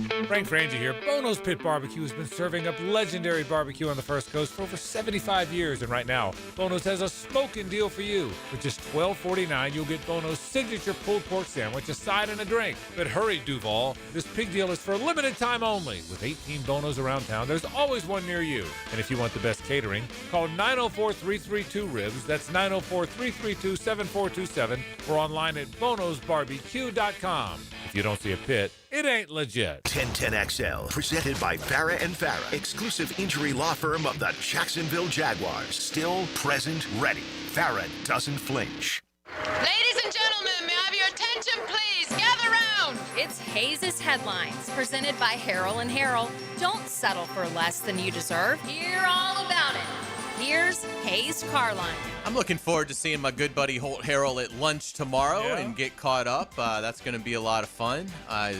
Frangie here. Bono's Pit Barbecue has been serving up legendary barbecue on the First Coast for over 75 years, and right now, Bono's has a smoking deal for you. For just $12.49, you'll get Bono's signature pulled pork sandwich, a side, and a drink. But hurry, Duval. This pig deal is for a limited time only. With 18 Bono's around town, there's always one near you. And if you want the best catering, call 904-332-RIBS. That's 904-332-7427 or online at bonosbarbecue.com. If you don't see a pit, it ain't legit. 1010XL, presented by Farah and Farah, exclusive injury law firm of the Jacksonville Jaguars. Still, present, ready. Farah doesn't flinch. Ladies and gentlemen, may I have your attention, please? Gather round. It's Hayes' Headlines, presented by Harrell and Harrell. Don't settle for less than you deserve. Hear all about it. Here's Hayes Carline. I'm looking forward to seeing my good buddy Holt Harrell at lunch tomorrow and get caught up. That's going to be a lot of fun.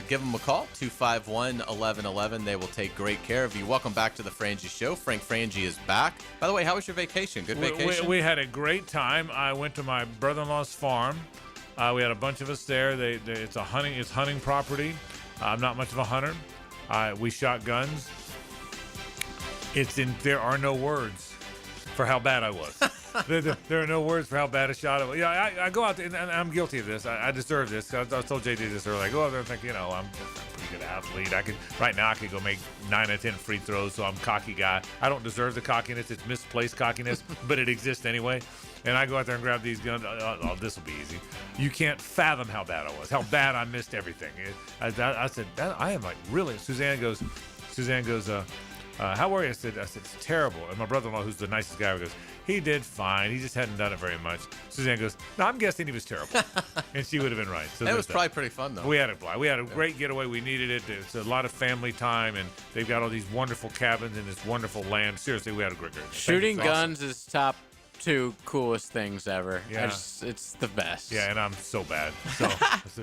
Give them a call, 251-1111. They will take great care of you. Welcome back to the Frangie Show. Frank Frangie is back. By the way, how was your vacation? Good vacation? We had a great time. I went to my brother-in-law's farm. We had a bunch of us there. It's hunting property. I'm not much of a hunter. We shot guns. There are no words for how bad I was. There are no words for how bad a shot I was. Yeah, I go out there, and I'm guilty of this. I deserve this. I told JD this earlier. I go out there and think, I'm a pretty good athlete. Right now I could go make 9 or 10 free throws, so I'm a cocky guy. I don't deserve the cockiness. It's misplaced cockiness, but it exists anyway. And I go out there and grab these guns. Oh, this will be easy. You can't fathom how bad I was, how bad I missed everything. I said, I am like, really? Suzanne goes, how are you? I said, it's terrible. And my brother-in-law, who's the nicest guy, goes, he did fine. He just hadn't done it very much. Suzanne goes, no, I'm guessing he was terrible. And she would have been right. So it was probably pretty fun, though. We had a blast. We had a great getaway. We needed it. It's a lot of family time, and they've got all these wonderful cabins in this wonderful land. Seriously, we had a great day. Shooting guns is top 2 coolest things ever. Yeah. It's the best. Yeah, and I'm so bad. So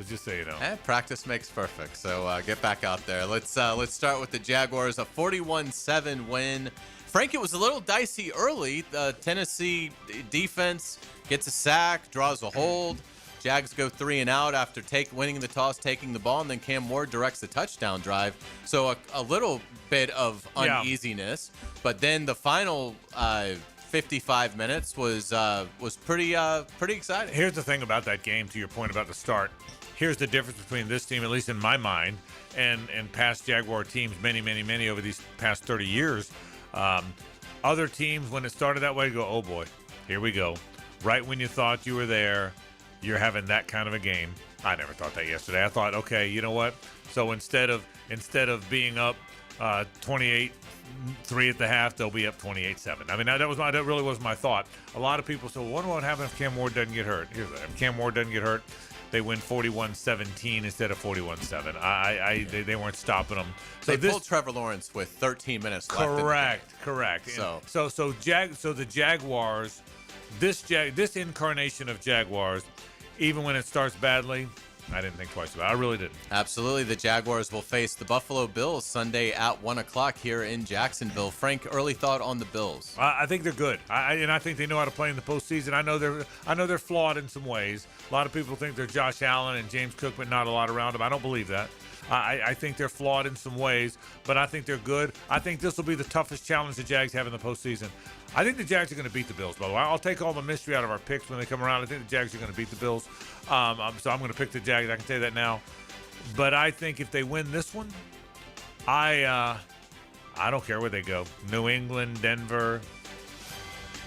just so you know. Practice makes perfect. So get back out there. Let's start with the Jaguars. A 41-7 win. Frank, it was a little dicey early. The Tennessee defense gets a sack, draws a hold. Jags go 3 and out after winning the toss, taking the ball, and then Cam Ward directs the touchdown drive. So a little bit of uneasiness. But then the final 55 minutes was pretty exciting. Here's the thing about that game, to your point about the start. Here's the difference between this team, at least in my mind, and past Jaguar teams, many over these past 30 years. Other teams, when it started that way, go, oh boy, here we go. Right when you thought you were there, you're having that kind of a game. I never thought that yesterday. I thought, okay, you know what? So instead of being up 28-3 at the half, they'll be up 28-7. I mean, that really was my thought. A lot of people say, well, what would happen if Cam Ward doesn't get hurt? Here's that. If Cam Ward doesn't get hurt, they win 41-17 instead of 41-7. They weren't stopping them. So they pulled Trevor Lawrence with 13 minutes left. Correct. So the Jaguars, this incarnation of Jaguars, even when it starts badly, I didn't think twice about it. I really didn't. Absolutely. The Jaguars will face the Buffalo Bills Sunday at 1 o'clock here in Jacksonville. Frank, early thought on the Bills? I think they're good. I think they know how to play in the postseason. I know they're flawed in some ways. A lot of people think they're Josh Allen and James Cook, but not a lot around them. I don't believe that. I think they're flawed in some ways, but I think they're good. I think this will be the toughest challenge the Jags have in the postseason. I think the Jags are going to beat the Bills, by the way. I'll take all the mystery out of our picks when they come around. I think the Jags are going to beat the Bills. So I'm going to pick the Jags. I can tell you that now. But I think if they win this one, I don't care where they go. New England, Denver,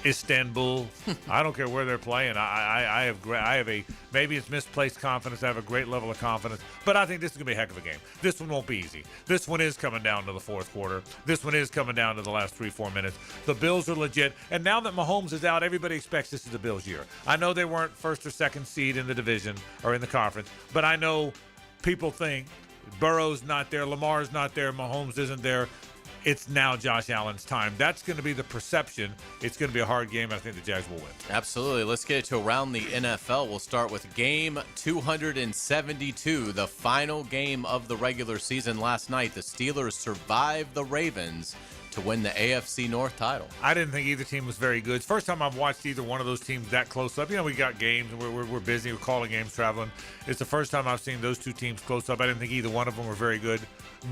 Istanbul. I don't care where they're playing. I have a maybe it's misplaced confidence. I have a great level of confidence, but I think this is gonna be a heck of a game. This one won't be easy. This one is coming down to the fourth quarter. This one is coming down to the last 3-4 minutes. The Bills are legit, and now that Mahomes is out, everybody expects this is the Bills' year. I know they weren't first or second seed in the division or in the conference, but I know people think Burrow's not there, Lamar's not there, Mahomes isn't there. It's now Josh Allen's time. That's going to be the perception. It's going to be a hard game. I think the Jags will win. Absolutely. Let's get to around the NFL. We'll start with game 272, the final game of the regular season last night. The Steelers survived the Ravens to win the AFC North title. I didn't think either team was very good. It's the first time I've watched either one of those teams that close up. You know, we got games, and we're busy. We're calling games, traveling. It's the first time I've seen those two teams close up. I didn't think either one of them were very good.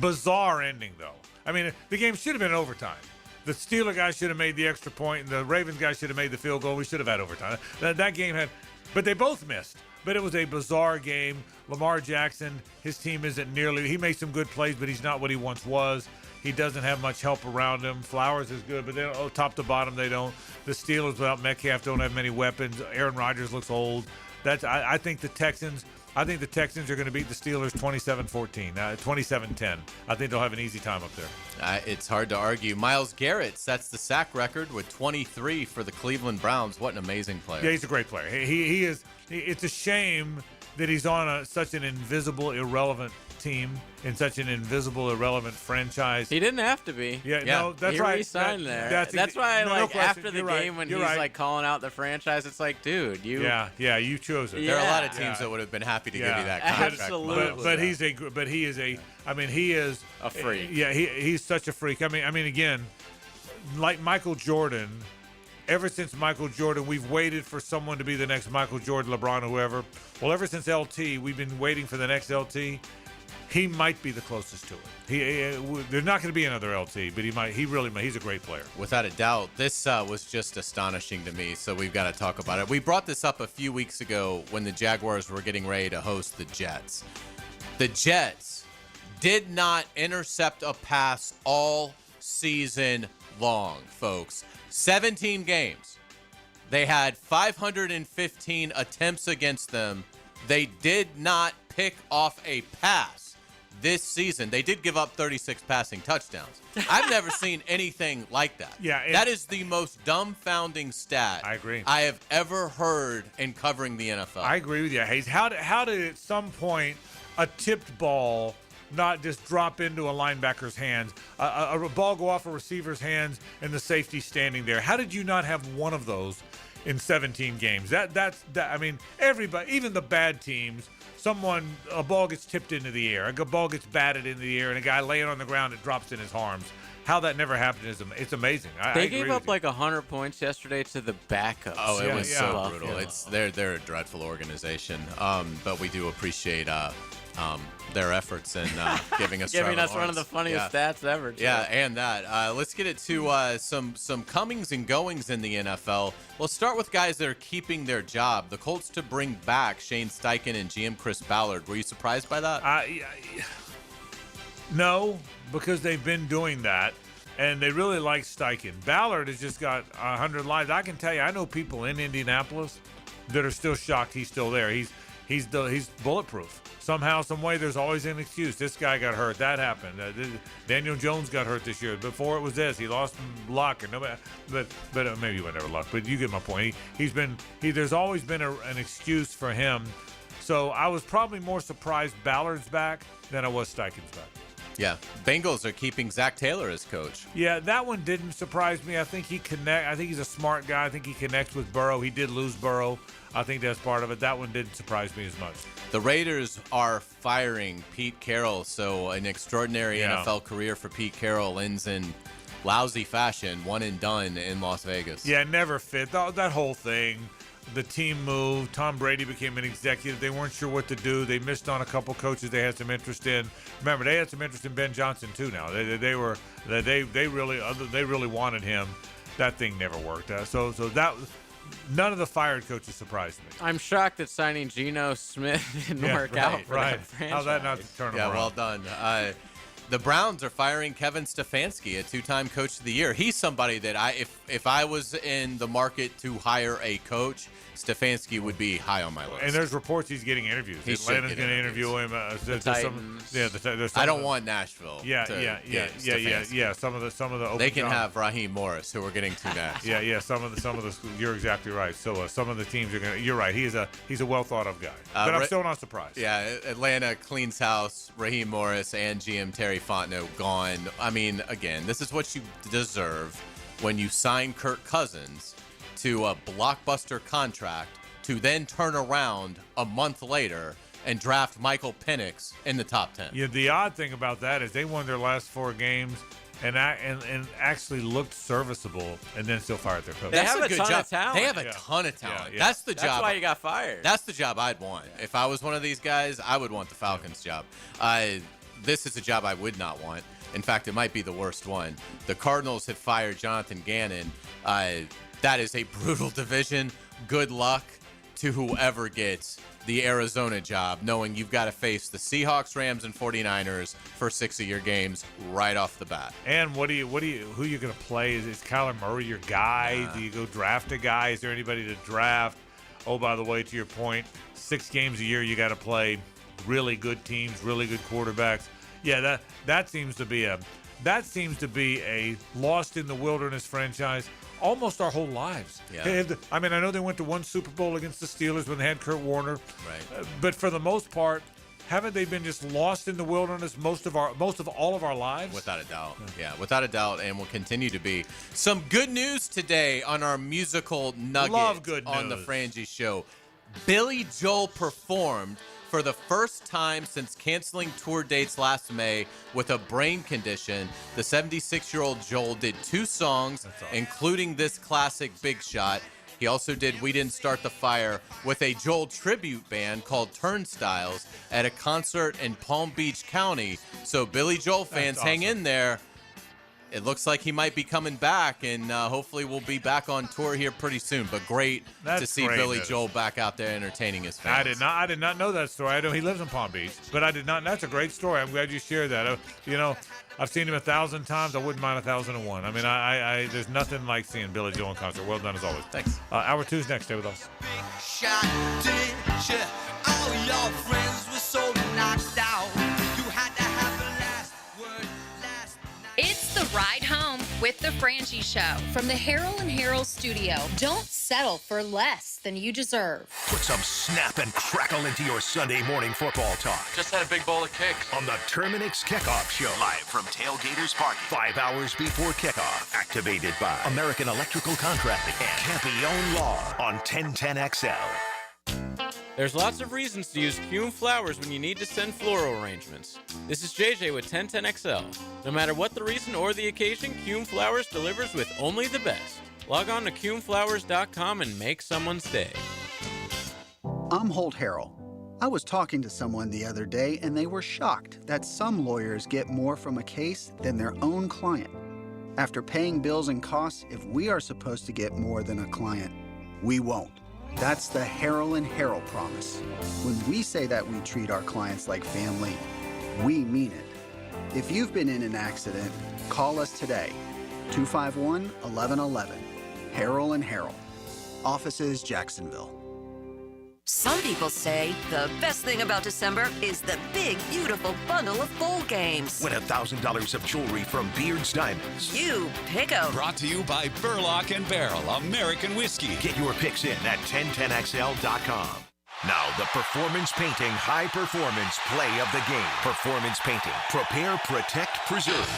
Bizarre ending, though. I mean, the game should have been overtime. The Steeler guy should have made the extra point, and the Ravens guy should have made the field goal. We should have had overtime. That game had, but they both missed. But it was a bizarre game. Lamar Jackson, his team isn't nearly. He made some good plays, but he's not what he once was. He doesn't have much help around him. Flowers is good, but they don't, top to bottom they don't. The Steelers without Metcalf don't have many weapons. Aaron Rodgers looks old. I think the Texans. I think the Texans are going to beat the Steelers 27-14, 27-10. I think they'll have an easy time up there. It's hard to argue. Myles Garrett sets the sack record with 23 for the Cleveland Browns. What an amazing player. Yeah, he's a great player. He is. It's a shame that he's on such an invisible, irrelevant team in such an invisible, irrelevant franchise. He didn't have to be. Yeah, no, that's he right. He re-signed there. That's why, no question. after the game when he's like calling out the franchise, it's like, dude, you. Yeah, you chose it. There are a lot of teams that would have been happy to give you that contract. Absolutely. But he is a. I mean, he is a freak. Yeah, he's such a freak. I mean, again, like Michael Jordan. Ever since Michael Jordan, we've waited for someone to be the next Michael Jordan, LeBron, whoever. Well, ever since LT, we've been waiting for the next LT. He might be the closest to it. There's not going to be another LT, but he might. He really might. He's a great player. Without a doubt. This was just astonishing to me, so we've got to talk about it. We brought this up a few weeks ago when the Jaguars were getting ready to host the Jets. The Jets did not intercept a pass all season long, folks. 17 games. They had 515 attempts against them. They did not pick off a pass this season. They did give up 36 passing touchdowns. I've never seen anything like that. Yeah, that is the most dumbfounding stat I agree. I have ever heard in covering the NFL. I agree with you, Hayes. How did at some point a tipped ball not just drop into a linebacker's hands, a ball go off a receiver's hands, and the safety standing there? How did you not have one of those in 17 games? That's I mean, everybody, even the bad teams, a ball gets tipped into the air, a ball gets batted into the air, and a guy laying on the ground, it drops in his arms. How that never happened is it's amazing. They gave up like 100 points yesterday to the backups. Oh, it was so brutal. Buffalo. They're a dreadful organization, but we do appreciate their efforts in giving us one of the funniest stats ever. Too. Yeah, and that. Let's get it to some comings and goings in the NFL. Let's start with guys that are keeping their job. The Colts to bring back Shane Steichen and GM Chris Ballard. Were you surprised by that? No, because they've been doing that, and they really like Steichen. Ballard has just got 100 lives. I can tell you, I know people in Indianapolis that are still shocked he's still there. He's bulletproof. Somehow, some way, there's always an excuse. This guy got hurt. That happened. Daniel Jones got hurt this year. Before it was this, he lost luck, and nobody. But maybe he went never luck. But you get my point. There's always been an excuse for him. So I was probably more surprised Ballard's back than I was Steichen's back. Yeah, Bengals are keeping Zach Taylor as coach. Yeah, that one didn't surprise me. I think he's a smart guy. I think he connects with Burrow. He did lose Burrow. I think that's part of it. That one didn't surprise me as much. The Raiders are firing Pete Carroll, so an extraordinary NFL career for Pete Carroll ends in lousy fashion, one and done in Las Vegas. Yeah, never fit. That whole thing. The team moved. Tom Brady became an executive. They weren't sure what to do. They missed on a couple coaches they had some interest in. Remember, they had some interest in Ben Johnson too. Now they really wanted him. That thing never worked. So that none of the fired coaches surprised me. I'm shocked that signing Geno Smith didn't work out for that franchise. How's that not turn around? Yeah, well done. The Browns are firing Kevin Stefanski, a two-time Coach of the Year. He's somebody that if I was in the market to hire a coach, Stefanski would be high on my list. And there's reports he's getting interviews. Atlanta's going to interview him. I don't want Nashville. Yeah. Some of the open they can jobs. have Raheem Morris, who we're getting to next. Yeah. Some of the. You're exactly right. So some of the teams are going to. You're right. He's a well thought of guy. But I'm still not surprised. Yeah, Atlanta cleans house. Raheem Morris and GM Terry Fontenot gone. I mean, again, this is what you deserve when you sign Kirk Cousins to a blockbuster contract to then turn around a month later and draft Michael Penix in the top 10. Yeah, the odd thing about that is they won their last 4 games, and actually looked serviceable, and then still fired their coach. They have a ton of talent. They have a ton of talent. Yeah. That's the job. That's why you got fired. That's the job I'd want. If I was one of these guys, I would want the Falcons job. This is a job I would not want. In fact, it might be the worst one. The Cardinals have fired Jonathan Gannon. That is a brutal division. Good luck to whoever gets the Arizona job, knowing you've got to face the Seahawks, Rams, and 49ers for 6 of your games right off the bat. And who are you going to play? Is Kyler Murray your guy? Do you go draft a guy? Is there anybody to draft? Oh, by the way, to your point, 6 games a year you got to play really good teams, really good quarterbacks. Yeah, that seems to be a lost in the wilderness franchise almost our whole lives. Yeah. I mean, I know they went to one Super Bowl against the Steelers when they had Kurt Warner. Right. But for the most part, haven't they been just lost in the wilderness most of all of our lives? Without a doubt. Yeah, without a doubt, and will continue to be. Some good news today on our musical nugget on the Frangie Show. Billy Joel performed for the first time since canceling tour dates last May with a brain condition. The 76-year-old Joel did 2 songs, including this classic Big Shot. He also did We Didn't Start the Fire with a Joel tribute band called Turnstiles at a concert in Palm Beach County. So Billy Joel fans, hang in there. It looks like he might be coming back, and hopefully we'll be back on tour here pretty soon. But great to see Billy Joel back out there entertaining his fans. I did not know that story. I know he lives in Palm Beach, but I did not. That's a great story. I'm glad you shared that. I've seen him 1,000 times. I wouldn't mind 1,001. I mean, I there's nothing like seeing Billy Joel in concert. Well done as always. Thanks. Hour 2's next. Stay with us. All your friends were so knocked out. You had to have the last word last night. It's the ride home with the Frangie Show from the Harold and Harold studio. Don't settle for less than you deserve. Put some snap and crackle into your Sunday morning football talk. Just had a big bowl of kicks. On the Terminix Kickoff Show. Live from Tailgaters Parking. 5 hours before kickoff. Activated by American Electrical Contracting and Campione Law on 1010XL. There's lots of reasons to use Cume flowers when you need to send floral arrangements. This is JJ with 1010XL. No matter what the reason or the occasion, Cume Flowers delivers with only the best. Log on to CumeFlowers.com and make someone's day. I'm Holt Harrell. I was talking to someone the other day and they were shocked that some lawyers get more from a case than their own client. After paying bills and costs, if we are supposed to get more than a client, we won't. That's the Harold and Harold promise. When we say that we treat our clients like family, we mean it. If you've been in an accident, call us today. 251-1111. Harold and Harold. Offices, Jacksonville. Some people say the best thing about December is the big, beautiful bundle of bowl games. Win $1,000 of jewelry from Beard's Diamonds. You pick 'em. Brought to you by Burlock and Barrel American Whiskey. Get your picks in at 1010XL.com. Now, the Performance Painting High Performance Play of the Game. Performance Painting. Prepare, protect, preserve.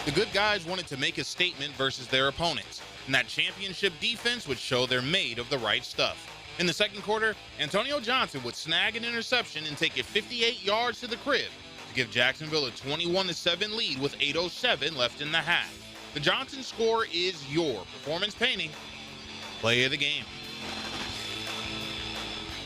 The good guys wanted to make a statement versus their opponents, and that championship defense would show they're made of the right stuff. In the second quarter, Antonio Johnson would snag an interception and take it 58 yards to the crib to give Jacksonville a 21-7 lead with 8:07 left in the half. The Johnson score is your Performance Painting Play of the Game.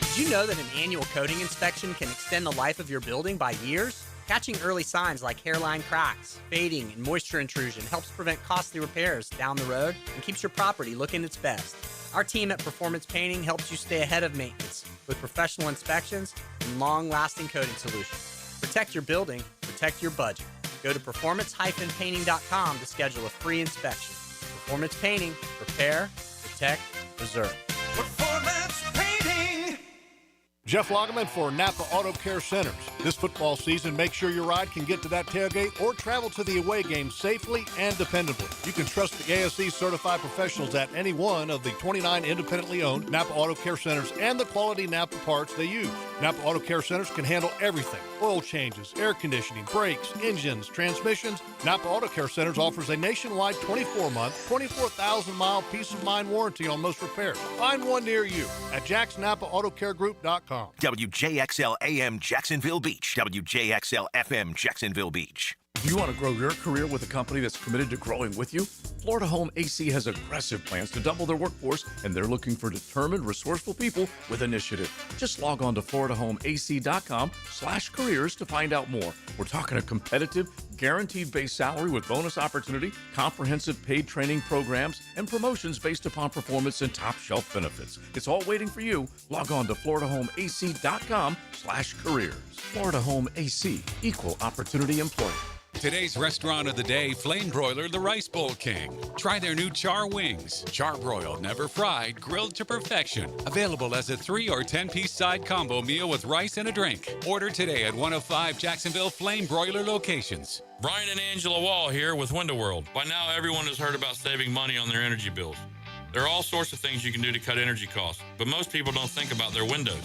Did you know that an annual coating inspection can extend the life of your building by years? Catching early signs like hairline cracks, fading, and moisture intrusion helps prevent costly repairs down the road and keeps your property looking its best. Our team at Performance Painting helps you stay ahead of maintenance with professional inspections and long-lasting coating solutions. Protect your building, protect your budget. Go to performance-painting.com to schedule a free inspection. Performance Painting, repair, protect, preserve. Performance Painting. Jeff Lagerman for Napa Auto Care Centers. This football season, make sure your ride can get to that tailgate or travel to the away game safely and dependably. You can trust the ASC certified professionals at any one of the 29 independently owned Napa Auto Care Centers and the quality Napa parts they use. Napa Auto Care Centers can handle everything: oil changes, air conditioning, brakes, engines, transmissions. Napa Auto Care Centers offers a nationwide 24-month, 24,000-mile peace-of-mind warranty on most repairs. Find one near you at jacksnapaautocare.com. WJXL AM Jacksonville Beach. WJXL FM Jacksonville Beach. Do you want to grow your career with a company that's committed to growing with you? Florida Home AC has aggressive plans to double their workforce, and they're looking for determined, resourceful people with initiative. Just log on to floridahomeac.com/careers to find out more. We're talking a competitive, guaranteed base salary with bonus opportunity, comprehensive paid training programs, and promotions based upon performance and top shelf benefits. It's all waiting for you. Log on to floridahomeac.com/careers. Florida Home AC, equal opportunity employer. Today's restaurant of the day, Flame Broiler, the Rice Bowl King. Try their new char wings. Char broiled, never fried, grilled to perfection. Available as a 3 or 10-piece side combo meal with rice and a drink. Order today at one of 5 Jacksonville Flame Broiler locations. Brian and Angela Wall here with Window World. By now, everyone has heard about saving money on their energy bills. There are all sorts of things you can do to cut energy costs, but most people don't think about their windows.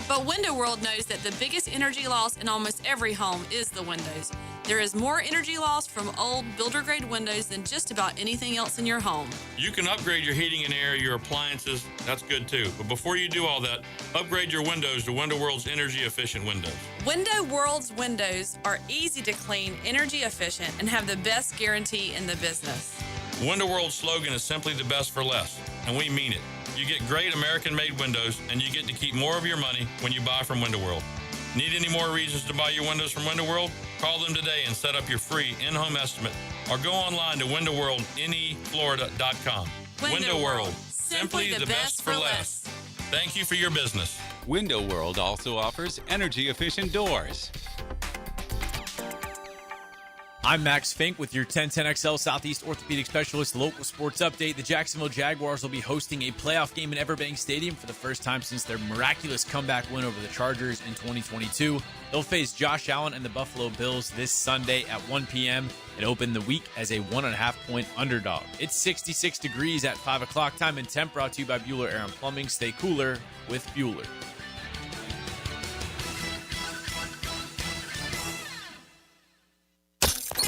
But Window World knows that the biggest energy loss in almost every home is the windows. There is more energy loss from old builder-grade windows than just about anything else in your home. You can upgrade your heating and air, your appliances. That's good too. But before you do all that, upgrade your windows to Window World's energy-efficient windows. Window World's windows are easy to clean, energy efficient, and have the best guarantee in the business. Window World's slogan is simply the best for less, and we mean it. You get great American-made windows, and you get to keep more of your money when you buy from Window World. Need any more reasons to buy your windows from Window World? Call them today and set up your free in-home estimate, or go online to windowworldneflorida.com. Window World, simply the best for less. Thank you for your business. Window World also offers energy-efficient doors. I'm Max Fink with your 1010XL Southeast Orthopedic Specialist local sports update. The Jacksonville Jaguars will be hosting a playoff game in Everbank Stadium for the first time since their miraculous comeback win over the Chargers in 2022. They'll face Josh Allen and the Buffalo Bills this Sunday at 1 p.m. and open the week as a 1.5-point underdog. It's 66 degrees at 5 o'clock. Time and temp brought to you by Bueller Air and Plumbing. Stay cooler with Bueller.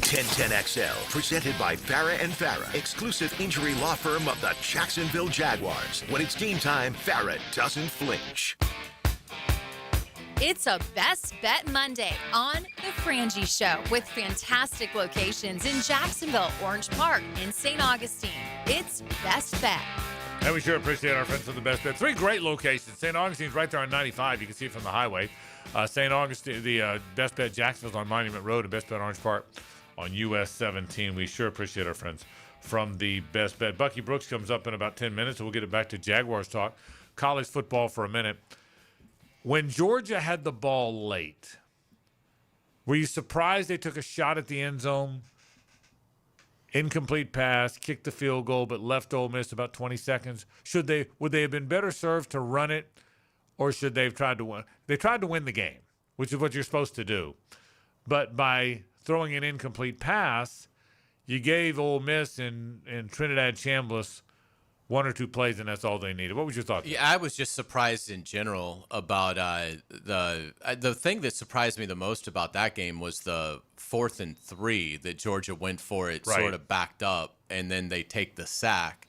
1010XL, presented by Farah and Farah, exclusive injury law firm of the Jacksonville Jaguars. When it's game time, Farah doesn't flinch. It's a Best Bet Monday on The Frangie Show with fantastic locations in Jacksonville, Orange Park, and St. Augustine. It's Best Bet. And we sure appreciate our friends from the Best Bet. 3 great locations. St. Augustine's right there on 95. You can see it from the highway. St. Augustine, the Best Bet Jacksonville's on Monument Road, and Best Bet Orange Park on US 17. We sure appreciate our friends from the Best Bet. Bucky Brooks comes up in about 10 minutes, and we'll get it back to Jaguars talk. College football for a minute. When Georgia had the ball late, were you surprised they took a shot at the end zone? Incomplete pass, kicked the field goal, but left Ole Miss about 20 seconds. Would they have been better served to run it, or should they have tried to win? They tried to win the game, which is what you're supposed to do. But by throwing an incomplete pass, you gave Ole Miss and Trinidad Chambliss 1 or 2 plays, and that's all they needed. What was your thought? Yeah, I was just surprised in general about the thing that surprised me the most about that game was the 4th and 3 that Georgia went for it, Right. sort of backed up, and then they take the sack.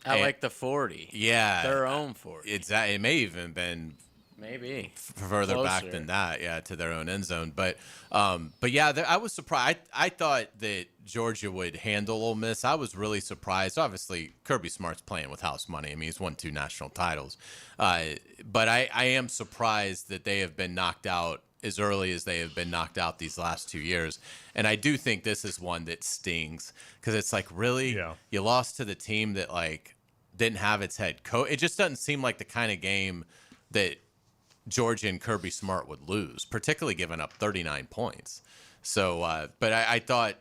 I like the 40. Yeah. Their own 40. Exactly. It may even been maybe further back closer than that, yeah, to their own end zone. But yeah, I was surprised. I thought that Georgia would handle Ole Miss. I was really surprised. Obviously, Kirby Smart's playing with house money. I mean, he's won 2 national titles. But I am surprised that they have been knocked out as early as they have been knocked out these last 2 years. And I do think this is one that stings because it's like, really? You lost to the team that, like, didn't have its head coach. It just doesn't seem like the kind of game that Georgia and Kirby Smart would lose, particularly giving up 39 points. So, but I thought,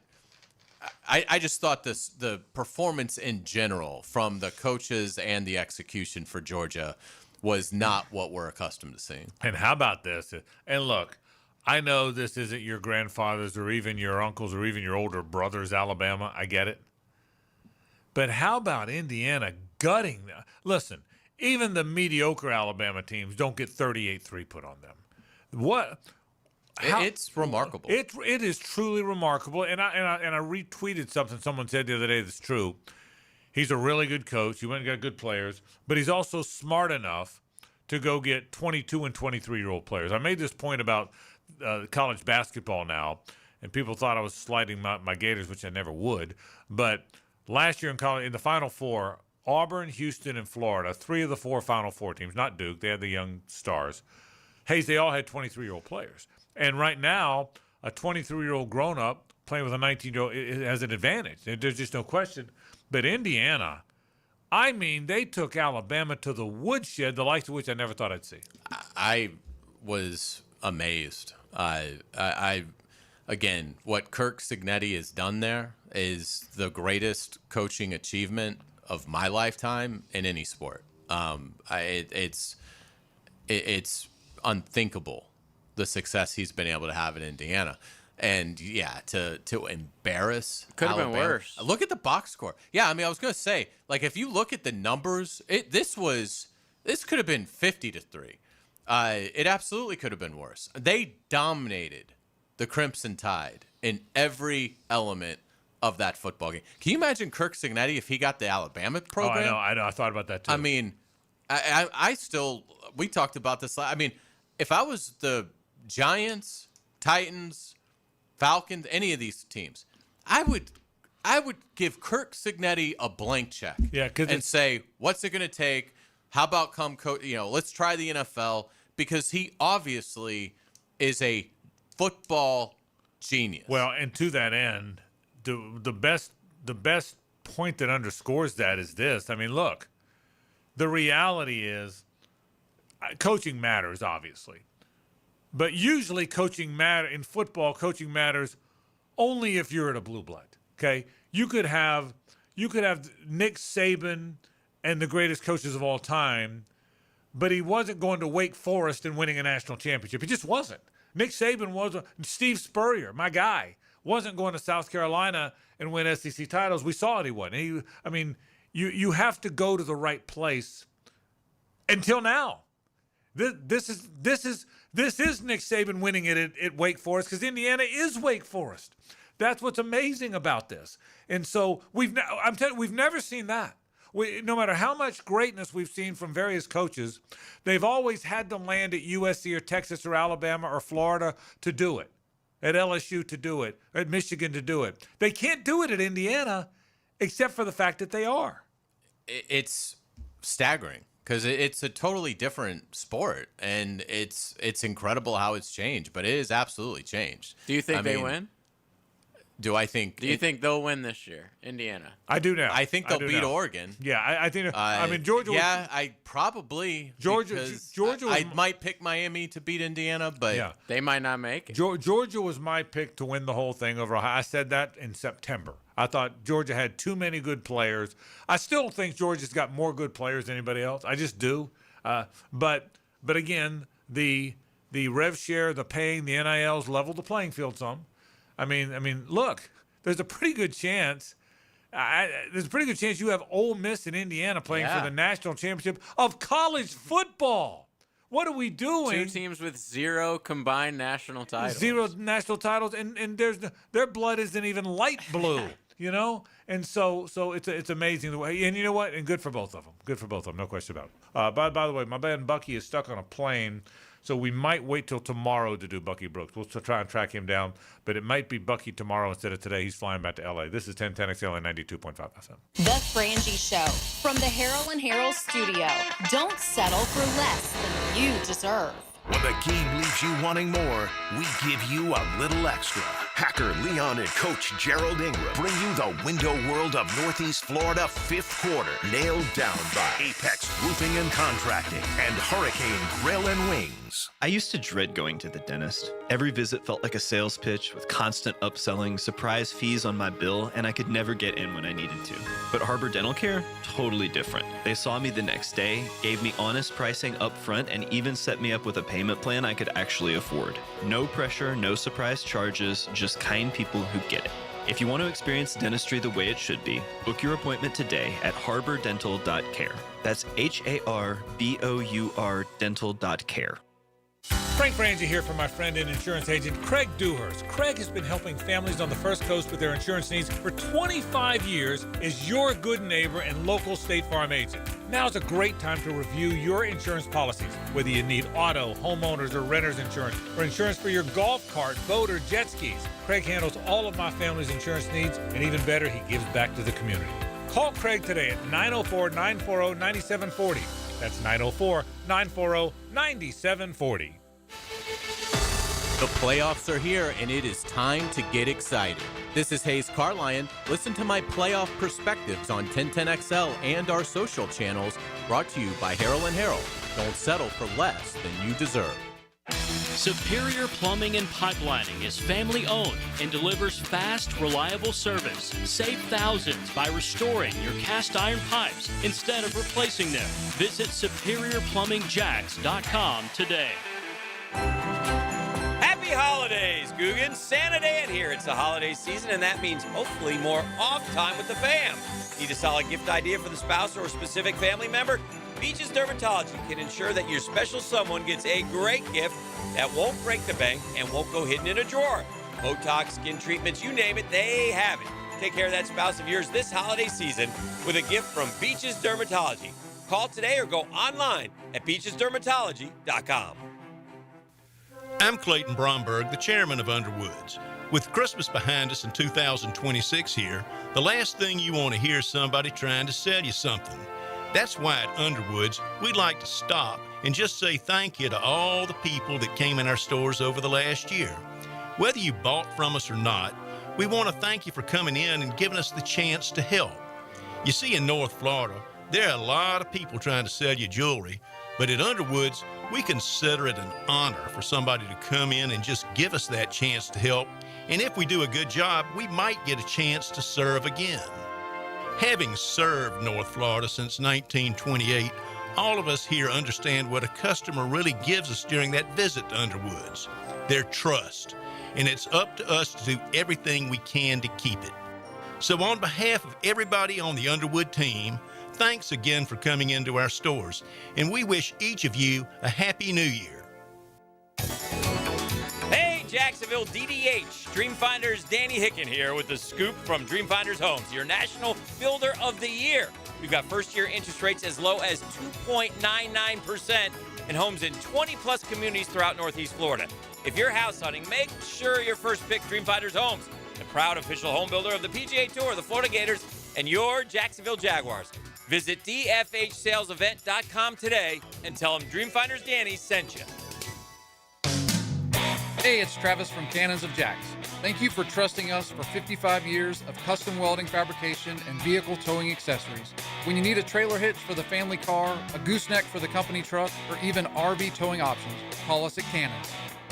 I just thought the performance in general from the coaches and the execution for Georgia was not what we're accustomed to seeing. And how about this? And look, I know this isn't your grandfather's or even your uncle's or even your older brother's Alabama. I get it. But how about Indiana gutting them? Listen, even the mediocre Alabama teams don't get 38-3 put on them. What? It's remarkable. It is truly remarkable. And I retweeted something someone said the other day that's true. He's a really good coach. He went and got good players, but he's also smart enough to go get 22 and 23-year-old players. I made this point about college basketball now, and people thought I was slighting my Gators, which I never would. But last year in college, in the Final Four, Auburn, Houston, and Florida, 3 of the 4 Final Four teams, not Duke, they had the young stars. Hayes, they all had 23-year-old players. And right now, a 23-year-old grown-up playing with a 19-year-old has an advantage. There's just no question. But Indiana, I mean, they took Alabama to the woodshed, the likes of which I never thought I'd see. I was amazed. Again, what Kirk Cignetti has done there is the greatest coaching achievement of my lifetime in any sport. It's unthinkable, the success he's been able to have in Indiana. And yeah, to embarrass Could have been Alabama. worse. Look at the box score. Yeah, I mean, I was gonna say, like, if you look at the numbers, this could have been 50-3. It absolutely could have been worse. They dominated the Crimson Tide in every element of that football game. Can you imagine Kirk Cignetti if he got the Alabama program? Oh, I know. I thought about that too. I mean, I still, we talked about this. I mean, if I was the Giants, Titans, Falcons, any of these teams, I would give Kirk Cignetti a blank check. Yeah, and say, what's it going to take? How about let's try the NFL, because he obviously is a football genius. Well, and to that end, the best point that underscores that is this. I mean, look, the reality is coaching matters, obviously. But usually in football, coaching matters only if you're at a blue blood, okay? You could have Nick Saban and the greatest coaches of all time, but he wasn't going to Wake Forest and winning a national championship. He just wasn't. Nick Saban wasn't. Steve Spurrier, my guy, wasn't going to South Carolina and win SEC titles. We saw it. He wasn't. You have to go to the right place. Until now, this is Nick Saban winning it at Wake Forest, because Indiana is Wake Forest. That's what's amazing about this. And so we've never seen that. No matter how much greatness we've seen from various coaches, they've always had to land at USC or Texas or Alabama or Florida to do it, at LSU to do it, at Michigan to do it. They can't do it at Indiana, except for the fact that they are. It's staggering, because it's a totally different sport, and it's incredible how it's changed, but it is absolutely changed. Do you think they win? Do you think they'll win this year, Indiana? I do now. I think they'll beat Oregon. Yeah, I think. I mean, Georgia. Yeah, I probably. Georgia. I might pick Miami to beat Indiana, but they might not make it. Georgia was my pick to win the whole thing over Ohio. I said that in September. I thought Georgia had too many good players. I still think Georgia's got more good players than anybody else. I just do. But again, the rev share, the paying, the NILs level the playing field some. I mean, look, there's a pretty good chance. You have Ole Miss and Indiana playing for the national championship of college football. What are we doing? 2 teams with 0 combined national titles. 0 national titles, and their blood isn't even light blue, you know. And so it's amazing the way. And you know what? And good for both of them. Good for both of them, no question about it. By the way, my man Bucky is stuck on a plane. So we might wait till tomorrow to do Bucky Brooks. We'll try and track him down, but it might be Bucky tomorrow instead of today. He's flying back to L.A. This is 1010XL and 92.5 FM. The Frangie Show from the Harrell and Harrell studio. Don't settle for less than you deserve. When the game leaves you wanting more, we give you a little extra. Hacker Leon and Coach Gerald Ingram bring you the window world of Northeast Florida 5th quarter, nailed down by Apex Roofing and Contracting and Hurricane Grill and Wings. I used to dread going to the dentist. Every visit felt like a sales pitch with constant upselling, surprise fees on my bill, and I could never get in when I needed to. But Harbor Dental Care, totally different. They saw me the next day, gave me honest pricing up front, and even set me up with a payment plan I could actually afford. No pressure, no surprise charges, just kind people who get it. If you want to experience dentistry the way it should be, book your appointment today at harbordental.care. That's HARBOUR dental.care. Frank Frangie here for my friend and insurance agent Craig Dewhurst. Craig has been helping families on the First Coast with their insurance needs for 25 years as your good neighbor and local State Farm agent. Now's a great time to review your insurance policies, whether you need auto, homeowners, or renter's insurance, or insurance for your golf cart, boat, or jet skis. Craig handles all of my family's insurance needs, and even better, he gives back to the community. Call Craig today at 904-940-9740. That's 904-940-9740. The playoffs are here, and it is time to get excited. This is Hayes Carlion. Listen to my playoff perspectives on 1010XL and our social channels, brought to you by Harrell & Harrell. Don't settle for less than you deserve. Superior Plumbing and Pipelining is family-owned and delivers fast, reliable service. Save thousands by restoring your cast iron pipes instead of replacing them. Visit SuperiorPlumbingJags.com today. Happy holidays, Googans. Santa Dan here. It's the holiday season, and that means hopefully more off time with the fam. Need a solid gift idea for the spouse or a specific family member? Beaches Dermatology can ensure that your special someone gets a great gift that won't break the bank and won't go hidden in a drawer. Botox, skin treatments, you name it, they have it. Take care of that spouse of yours this holiday season with a gift from Beaches Dermatology. Call today or go online at beachesdermatology.com. I'm Clayton Bromberg, the chairman of Underwoods. With Christmas behind us in 2026 here, the last thing you want to hear is somebody trying to sell you something. That's why at Underwoods, we'd like to stop and just say thank you to all the people that came in our stores over the last year. Whether you bought from us or not, we want to thank you for coming in and giving us the chance to help. You see, in North Florida, there are a lot of people trying to sell you jewelry, but at Underwoods, we consider it an honor for somebody to come in and just give us that chance to help. And if we do a good job, we might get a chance to serve again. Having served North Florida since 1928, all of us here understand what a customer really gives us during that visit to Underwoods, their trust. And it's up to us to do everything we can to keep it. So on behalf of everybody on the Underwood team, thanks again for coming into our stores, and we wish each of you a Happy New Year. Hey, Jacksonville DDH, Dreamfinders Danny Hicken here with the scoop from Dreamfinders Homes, your National Builder of the Year. We've got first-year interest rates as low as 2.99% and homes in 20-plus communities throughout Northeast Florida. If you're house hunting, make sure your first pick Dreamfinders Homes, the proud official home builder of the PGA Tour, the Florida Gators, and your Jacksonville Jaguars. Visit dfhsalesevent.com today and tell them Dreamfinders Danny sent you. Hey, it's Travis from Cannons of Jags. Thank you for trusting us for 55 years of custom welding fabrication and vehicle towing accessories. When you need a trailer hitch for the family car, a gooseneck for the company truck, or even RV towing options, call us at Cannons.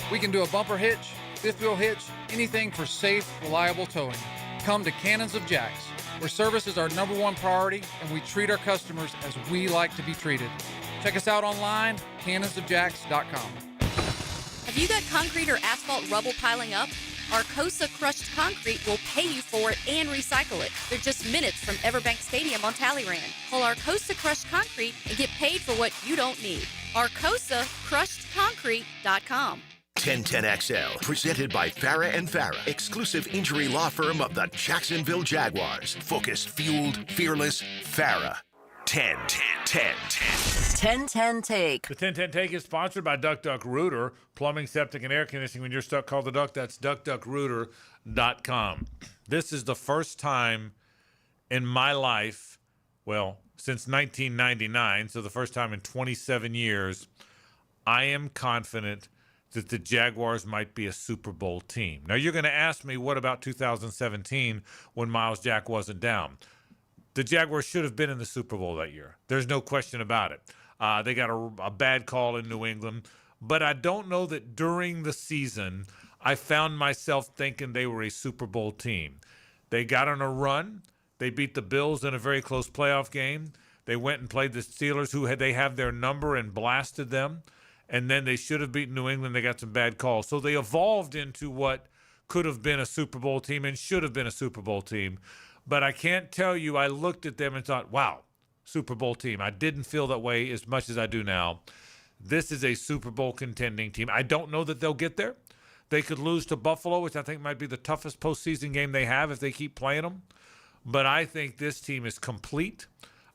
We can do a bumper hitch, fifth wheel hitch, anything for safe, reliable towing. Come to Cannons of Jags, where service is our #1 priority and we treat our customers as we like to be treated. Check us out online, cannonsofjags.com. Have you got concrete or asphalt rubble piling up? Arcosa Crushed Concrete will pay you for it and recycle it. They're just minutes from Everbank Stadium on Talleyrand. Call Arcosa Crushed Concrete and get paid for what you don't need. ArcosaCrushedConcrete.com. 1010XL, presented by Farah and Farah, exclusive injury law firm of the Jacksonville Jaguars. Focused, fueled, fearless, Farah. 1010 Take. The 1010 Take is sponsored by Duck Duck Rooter, plumbing, septic, and air conditioning. When you're stuck, call the Duck. That's duckduckrooter.com. This is the first time in my life, well, since 1999, so the first time in 27 years, I am confident that the Jaguars might be a Super Bowl team. Now, you're going to ask me, what about 2017 when Miles Jack wasn't down? The Jaguars should have been in the Super Bowl that year. There's no question about it. They got a bad call in New England. But I don't know that during the season I found myself thinking they were a Super Bowl team. They got on a run. They beat the Bills in a very close playoff game. They went and played the Steelers, they have their number, and blasted them. And then they should have beaten New England. They got some bad calls. So they evolved into what could have been a Super Bowl team and should have been a Super Bowl team. But I can't tell you, I looked at them and thought, wow, Super Bowl team. I didn't feel that way as much as I do now. This is a Super Bowl contending team. I don't know that they'll get there. They could lose to Buffalo, which I think might be the toughest postseason game they have if they keep playing them. But I think this team is complete.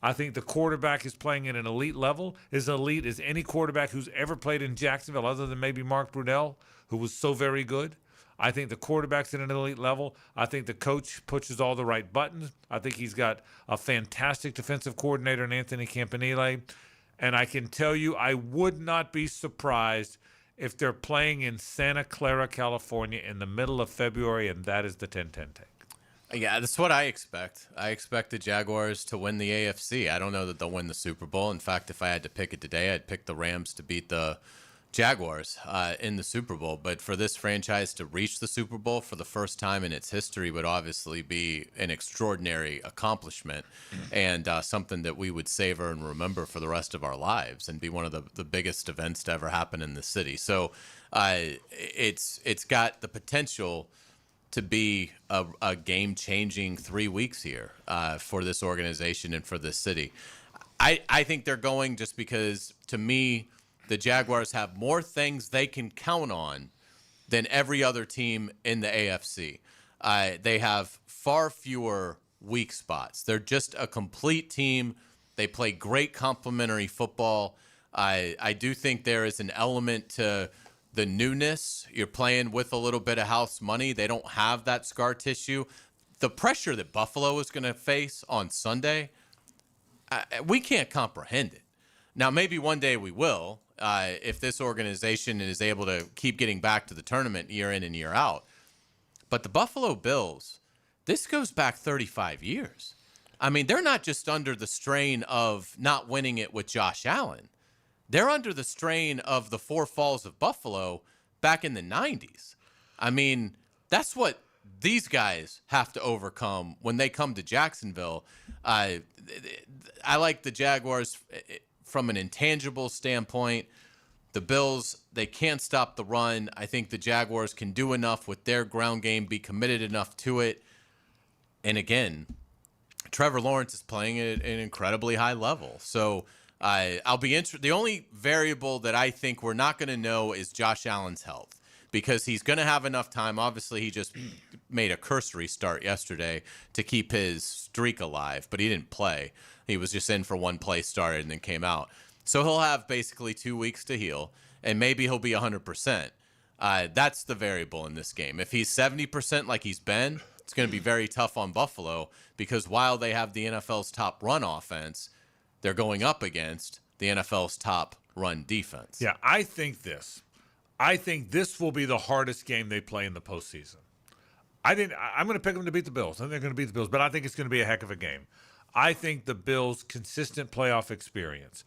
I think the quarterback is playing at an elite level, as elite as any quarterback who's ever played in Jacksonville, other than maybe Mark Brunell, who was so very good. I think the quarterback's at an elite level. I think the coach pushes all the right buttons. I think he's got a fantastic defensive coordinator in Anthony Campanile. And I can tell you, I would not be surprised if they're playing in Santa Clara, California in the middle of February, and that is the 10-10 take. Yeah, that's what I expect. I expect the Jaguars to win the AFC. I don't know that they'll win the Super Bowl. In fact, if I had to pick it today, I'd pick the Rams to beat the Jaguars in the Super Bowl. But for this franchise to reach the Super Bowl for the first time in its history would obviously be an extraordinary accomplishment and something that we would savor and remember for the rest of our lives and be one of the biggest events to ever happen in the city. So it's got the potential to be a game-changing 3 weeks here for this organization and for this city. I think they're going just because, to me, the Jaguars have more things they can count on than every other team in the AFC. They have far fewer weak spots. They're just a complete team. They play great complementary football. I do think there is an element to the newness. You're playing with a little bit of house money. They don't have that scar tissue. The pressure that Buffalo is going to face on Sunday, we can't comprehend it. Now, maybe one day we will, if this organization is able to keep getting back to the tournament year in and year out. But the Buffalo Bills, this goes back 35 years. I mean, they're not just under the strain of not winning it with Josh Allen. They're under the strain of the four falls of Buffalo back in the 90s. I mean, that's what these guys have to overcome when they come to Jacksonville. I like the Jaguars from an intangible standpoint. The Bills, they can't stop the run. I think the Jaguars can do enough with their ground game, be committed enough to it. And again, Trevor Lawrence is playing at an incredibly high level. So I'll be interested. The only variable that I think we're not going to know is Josh Allen's health, because he's going to have enough time. Obviously, he just made a cursory start yesterday to keep his streak alive, but he didn't play. He was just in for one play, started, and then came out. So he'll have basically 2 weeks to heal, and maybe he'll be 100%. That's the variable in this game. If he's 70% like he's been, it's going to be very tough on Buffalo, because while they have the NFL's top run offense, they're going up against the NFL's top run defense. Yeah, I think this will be the hardest game they play in the postseason. I'm going to pick them to beat the Bills. I think they're going to beat the Bills, but I think it's going to be a heck of a game. I think the Bills' consistent playoff experience,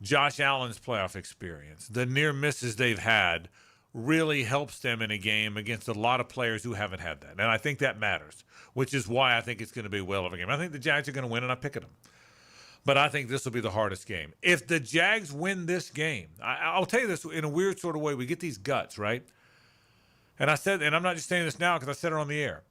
Josh Allen's playoff experience, the near misses they've had really helps them in a game against a lot of players who haven't had that. And I think that matters, which is why I think it's going to be a whale of a game. I think the Jags are going to win, and I pick them. But I think this will be the hardest game. If the Jags win this game, I'll tell you this in a weird sort of way. We get these guts, right? And I said, and I'm not just saying this now because I said it on the air.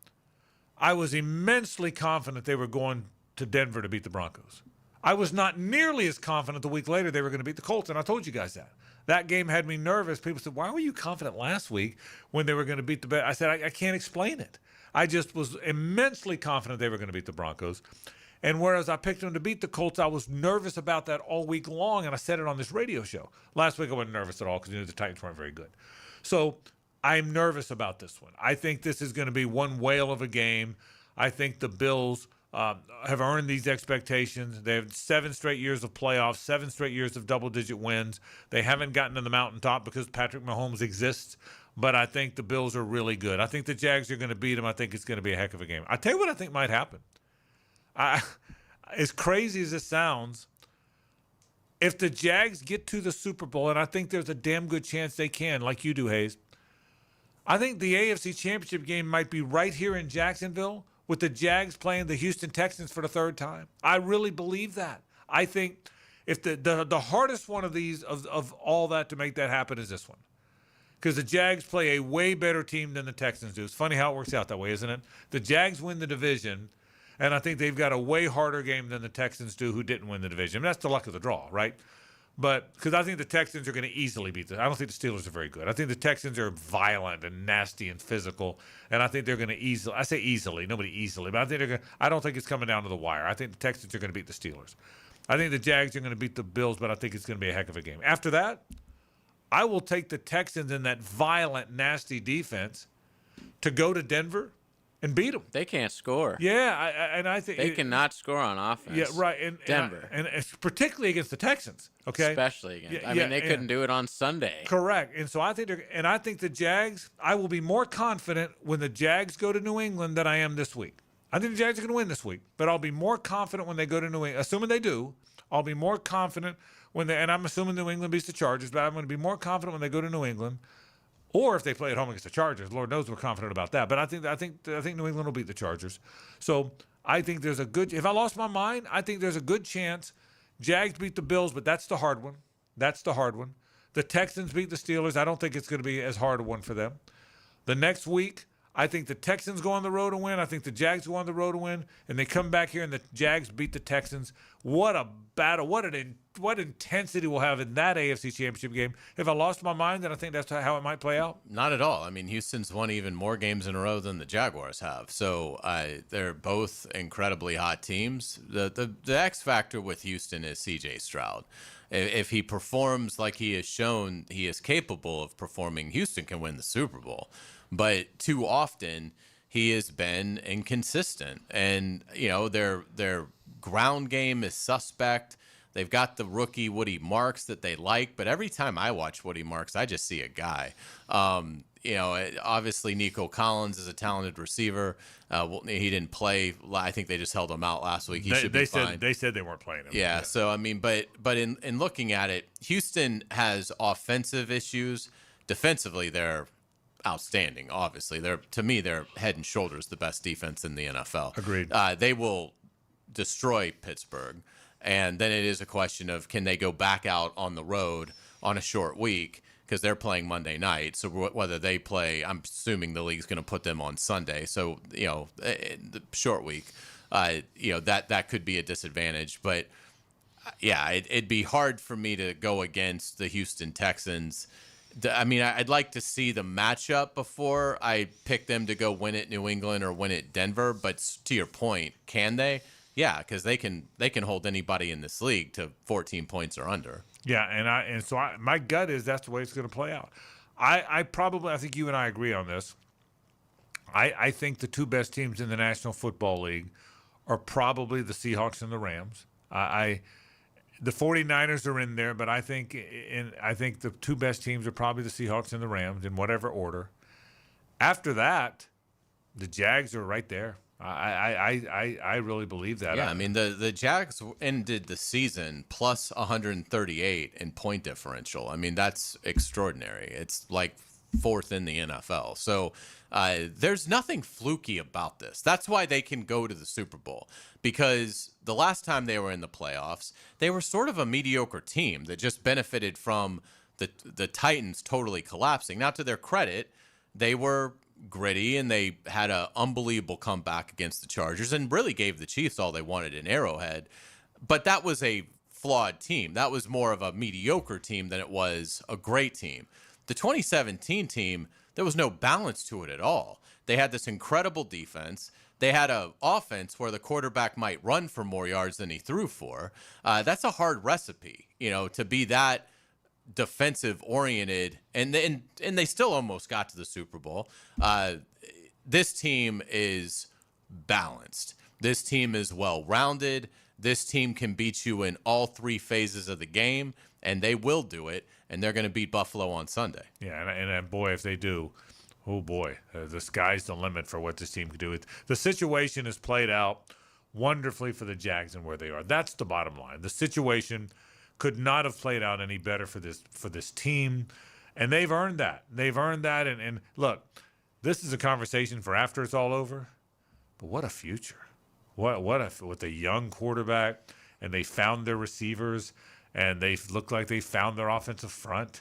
I was immensely confident they were going to Denver to beat the Broncos. I was not nearly as confident the week later they were going to beat the Colts, and I told you guys that. That game had me nervous. People said, why were you confident last week when they were going to beat the Bears? I said, I can't explain it. I just was immensely confident they were going to beat the Broncos. And whereas I picked them to beat the Colts, I was nervous about that all week long, and I said it on this radio show. Last week I wasn't nervous at all because the Titans weren't very good. So I'm nervous about this one. I think this is going to be one whale of a game. I think the Bills have earned these expectations. They have 7 straight years of playoffs, 7 straight years of double-digit wins. They haven't gotten to the mountaintop because Patrick Mahomes exists, but I think the Bills are really good. I think the Jags are going to beat them. I think it's going to be a heck of a game. I'll tell you what I think might happen. As crazy as it sounds, if the Jags get to the Super Bowl, and I think there's a damn good chance they can, like you do, Hayes, I think the AFC Championship game might be right here in Jacksonville with the Jags playing the Houston Texans for the 3rd time. I really believe that. I think if the hardest one of these, of all that to make that happen is this one. Because the Jags play a way better team than the Texans do. It's funny how it works out that way, isn't it? The Jags win the division, and I think they've got a way harder game than the Texans do, who didn't win the division. I mean, that's the luck of the draw, right? But because I think the Texans are going to easily beat I don't think the Steelers are very good. I think the Texans are violent and nasty and physical, and I think they're going to easily. I say easily, nobody easily, but I think they're going. I don't think it's coming down to the wire. I think the Texans are going to beat the Steelers. I think the Jags are going to beat the Bills, but I think it's going to be a heck of a game. After that, I will take the Texans in that violent, nasty defense to go to Denver and beat them. They can't score. Yeah, and I think they cannot score on offense. Yeah, right. And Denver, and it's particularly against the Texans. Okay, especially against. I mean, they couldn't do it on Sunday. Correct. And so I think I think the Jags. I will be more confident when the Jags go to New England than I am this week. I think the Jags are going to win this week, but I'll be more confident when they go to New England. Assuming they do, I'll be more confident when they. And I'm assuming New England beats the Chargers, but I'm going to be more confident when they go to New England. Or if they play at home against the Chargers, Lord knows we're confident about that. But I think New England will beat the Chargers. So I think there's a good. If I lost my mind, I think there's a good chance Jags beat the Bills, but that's the hard one. That's the hard one. The Texans beat the Steelers. I don't think it's going to be as hard a one for them. The next week, I think the Texans go on the road to win. I think the Jags go on the road to win, and they come back here and the Jags beat the Texans. What a battle! What intensity we'll have in that AFC Championship game. If I lost my mind, then I think that's how it might play out. Not at all. I mean, Houston's won even more games in a row than the Jaguars have. So they're both incredibly hot teams. The X factor with Houston is C.J. Stroud. If he performs like he has shown he is capable of performing, Houston can win the Super Bowl. But too often he has been inconsistent, and their ground game is suspect. They've got the rookie Woody Marks that they like, but every time I watch Woody Marks, I just see a guy. Obviously Nico Collins is a talented receiver. He didn't play. I think they just held him out last week. He should be fine. They said they weren't playing him. Yeah. So I mean, but in looking at it, Houston has offensive issues. Defensively, they're outstanding. Obviously, they're head and shoulders the best defense in the NFL. Agreed. They will destroy Pittsburgh, and then it is a question of can they go back out on the road on a short week because they're playing Monday night. So whether they play, I'm assuming the league's going to put them on Sunday. So the short week, that could be a disadvantage. But yeah, it'd be hard for me to go against the Houston Texans. I mean, I'd like to see the matchup before I pick them to go win at New England or win at Denver. But to your point, can they? Yeah, because they can hold anybody in this league to 14 points or under. Yeah, so my gut is that's the way it's going to play out. I think you and I agree on this. I think the two best teams in the National Football League are probably the Seahawks and the Rams. The 49ers are in there, but I think the two best teams are probably the Seahawks and the Rams in whatever order. After that, the Jags are right there. I really believe that. Yeah, I mean the Jags ended the season plus 138 in point differential. I mean that's extraordinary. It's like fourth in the NFL. So there's nothing fluky about this. That's why they can go to the Super Bowl, because the last time they were in the playoffs, they were sort of a mediocre team that just benefited from the Titans totally collapsing. Now, to their credit, they were gritty and they had an unbelievable comeback against the Chargers and really gave the Chiefs all they wanted in Arrowhead. But that was a flawed team. That was more of a mediocre team than it was a great team. The 2017 team, there was no balance to it at all. They had this incredible defense. They had an offense where the quarterback might run for more yards than he threw for. That's a hard recipe, to be that defensive oriented, and they still almost got to the Super Bowl. This team is balanced. This team is well-rounded. This team can beat you in all three phases of the game, and they will do it, and they're going to beat Buffalo on Sunday. Yeah, and boy, if they do, oh boy, the sky's the limit for what this team can do. The situation is played out wonderfully for the Jags and where they are. That's the bottom line. The situation could not have played out any better for this team, and they've earned that. They've earned that. And look, this is a conversation for after it's all over. But what a future! With a young quarterback, and they found their receivers, and they look like they found their offensive front.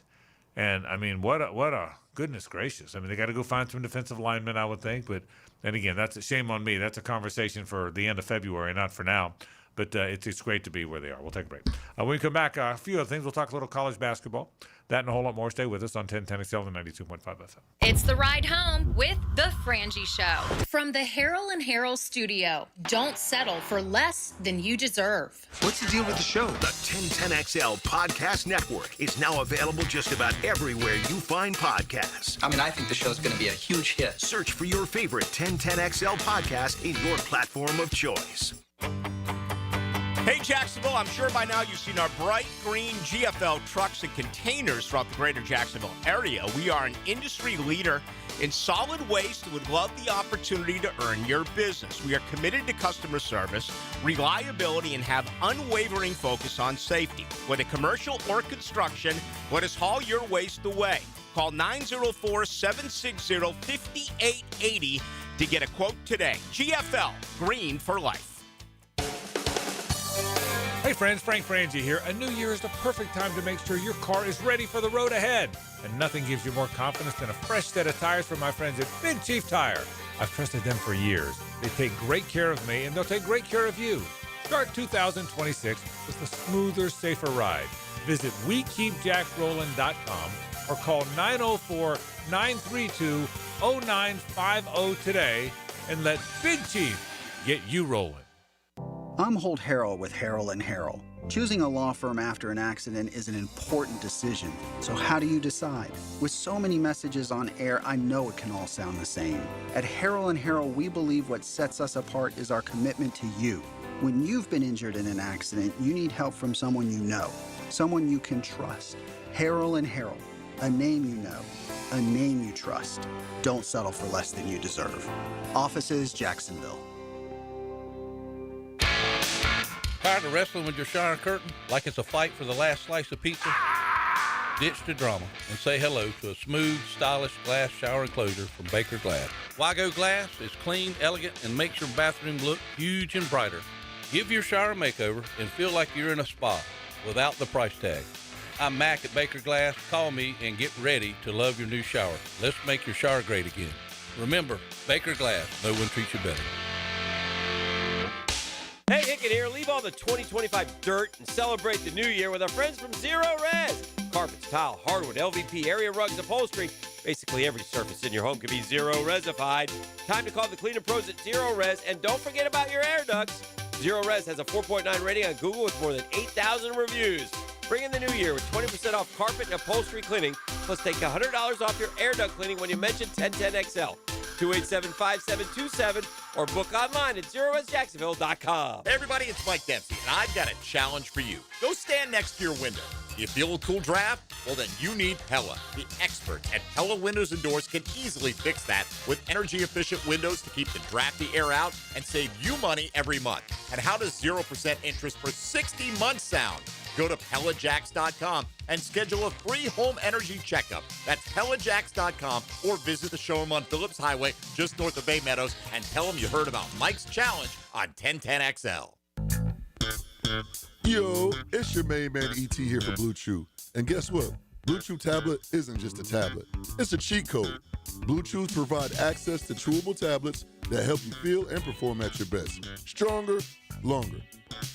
And I mean, what a goodness gracious! I mean, they got to go find some defensive linemen, I would think. But and again, that's a shame on me. That's a conversation for the end of February, not for now. But it's great to be where they are. We'll take a break. When we come back, a few other things. We'll talk a little college basketball. That and a whole lot more. Stay with us on 1010XL and 92.5 FM. It's the ride home with the Frangie Show. From the Harold and Harold studio. Don't settle for less than you deserve. What's the deal with the show? The 1010XL Podcast Network is now available just about everywhere you find podcasts. I mean, I think the show's going to be a huge hit. Search for your favorite 1010XL podcast in your platform of choice. Hey, Jacksonville, I'm sure by now you've seen our bright green GFL trucks and containers throughout the greater Jacksonville area. We are an industry leader in solid waste and would love the opportunity to earn your business. We are committed to customer service, reliability, and have unwavering focus on safety. Whether commercial or construction, let us haul your waste away. Call 904-760-5880 to get a quote today. GFL, green for life. Hey friends, Frangie here. A new year is the perfect time to make sure your car is ready for the road ahead. And nothing gives you more confidence than a fresh set of tires from my friends at Big Chief Tire. I've trusted them for years. They take great care of me, and they'll take great care of you. Start 2026 with a smoother, safer ride. Visit WeKeepJacksRollin.com or call 904-932-0950 today and let Big Chief get you rolling. I'm Holt Harrell with Harrell & Harrell. Choosing a law firm after an accident is an important decision. So how do you decide? With so many messages on air, I know it can all sound the same. At Harrell & Harrell, we believe what sets us apart is our commitment to you. When you've been injured in an accident, you need help from someone you know, someone you can trust. Harrell & Harrell, a name you know, a name you trust. Don't settle for less than you deserve. Offices, Jacksonville. Tired of wrestling with your shower curtain like it's a fight for the last slice of pizza? Ditch the drama and say hello to a smooth, stylish glass shower enclosure from Baker Glass. Wago Glass is clean, elegant, and makes your bathroom look huge and brighter. Give your shower a makeover and feel like you're in a spa without the price tag. I'm Mac at Baker Glass. Call me and get ready to love your new shower. Let's make your shower great again. Remember, Baker Glass. No one treats you better. Hey, Hickett here. Leave all the 2025 dirt and celebrate the new year with our friends from Zero Res. Carpets, tile, hardwood, LVP, area rugs, upholstery. Basically every surface in your home can be Zero Resified. Time to call the cleaning pros at Zero Res. And don't forget about your air ducts. Zero Res has a 4.9 rating on Google with more than 8,000 reviews. Bring in the new year with 20% off carpet and upholstery cleaning. Plus take $100 off your air duct cleaning when you mention 1010XL. 287-5727 or book online at ZeroResJacksonville.com. Hey everybody, it's Mike Dempsey, and I've got a challenge for you. Go stand next to your window. You feel a cool draft? Well, then you need Pella. The experts at Pella Windows and Doors can easily fix that with energy-efficient windows to keep the drafty air out and save you money every month. And how does 0% interest for 60 months sound? Go to PellaJacks.com and schedule a free home energy checkup. That's PellaJacks.com or visit the showroom on Phillips Highway just north of Bay Meadows and tell them you heard about Mike's challenge on 1010XL. Yo, it's your main man ET here for Blue Chew. And guess what? Blue Chew tablet isn't just a tablet. It's a cheat code. Blue Chews provide access to chewable tablets that help you feel and perform at your best. Stronger, longer.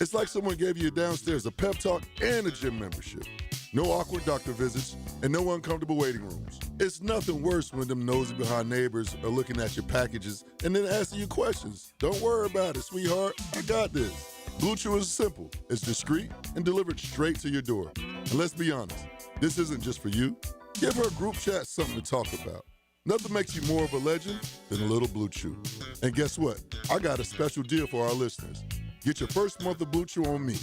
It's like someone gave you downstairs a pep talk and a gym membership. No awkward doctor visits and no uncomfortable waiting rooms. It's nothing worse when them nosy behind neighbors are looking at your packages and then asking you questions. Don't worry about it, sweetheart. I got this. Blue Chew is simple. It's discreet and delivered straight to your door. And let's be honest, this isn't just for you. Give her group chat something to talk about. Nothing makes you more of a legend than a little Blue Chew. And guess what? I got a special deal for our listeners. Get your first month of Blue Chew on me.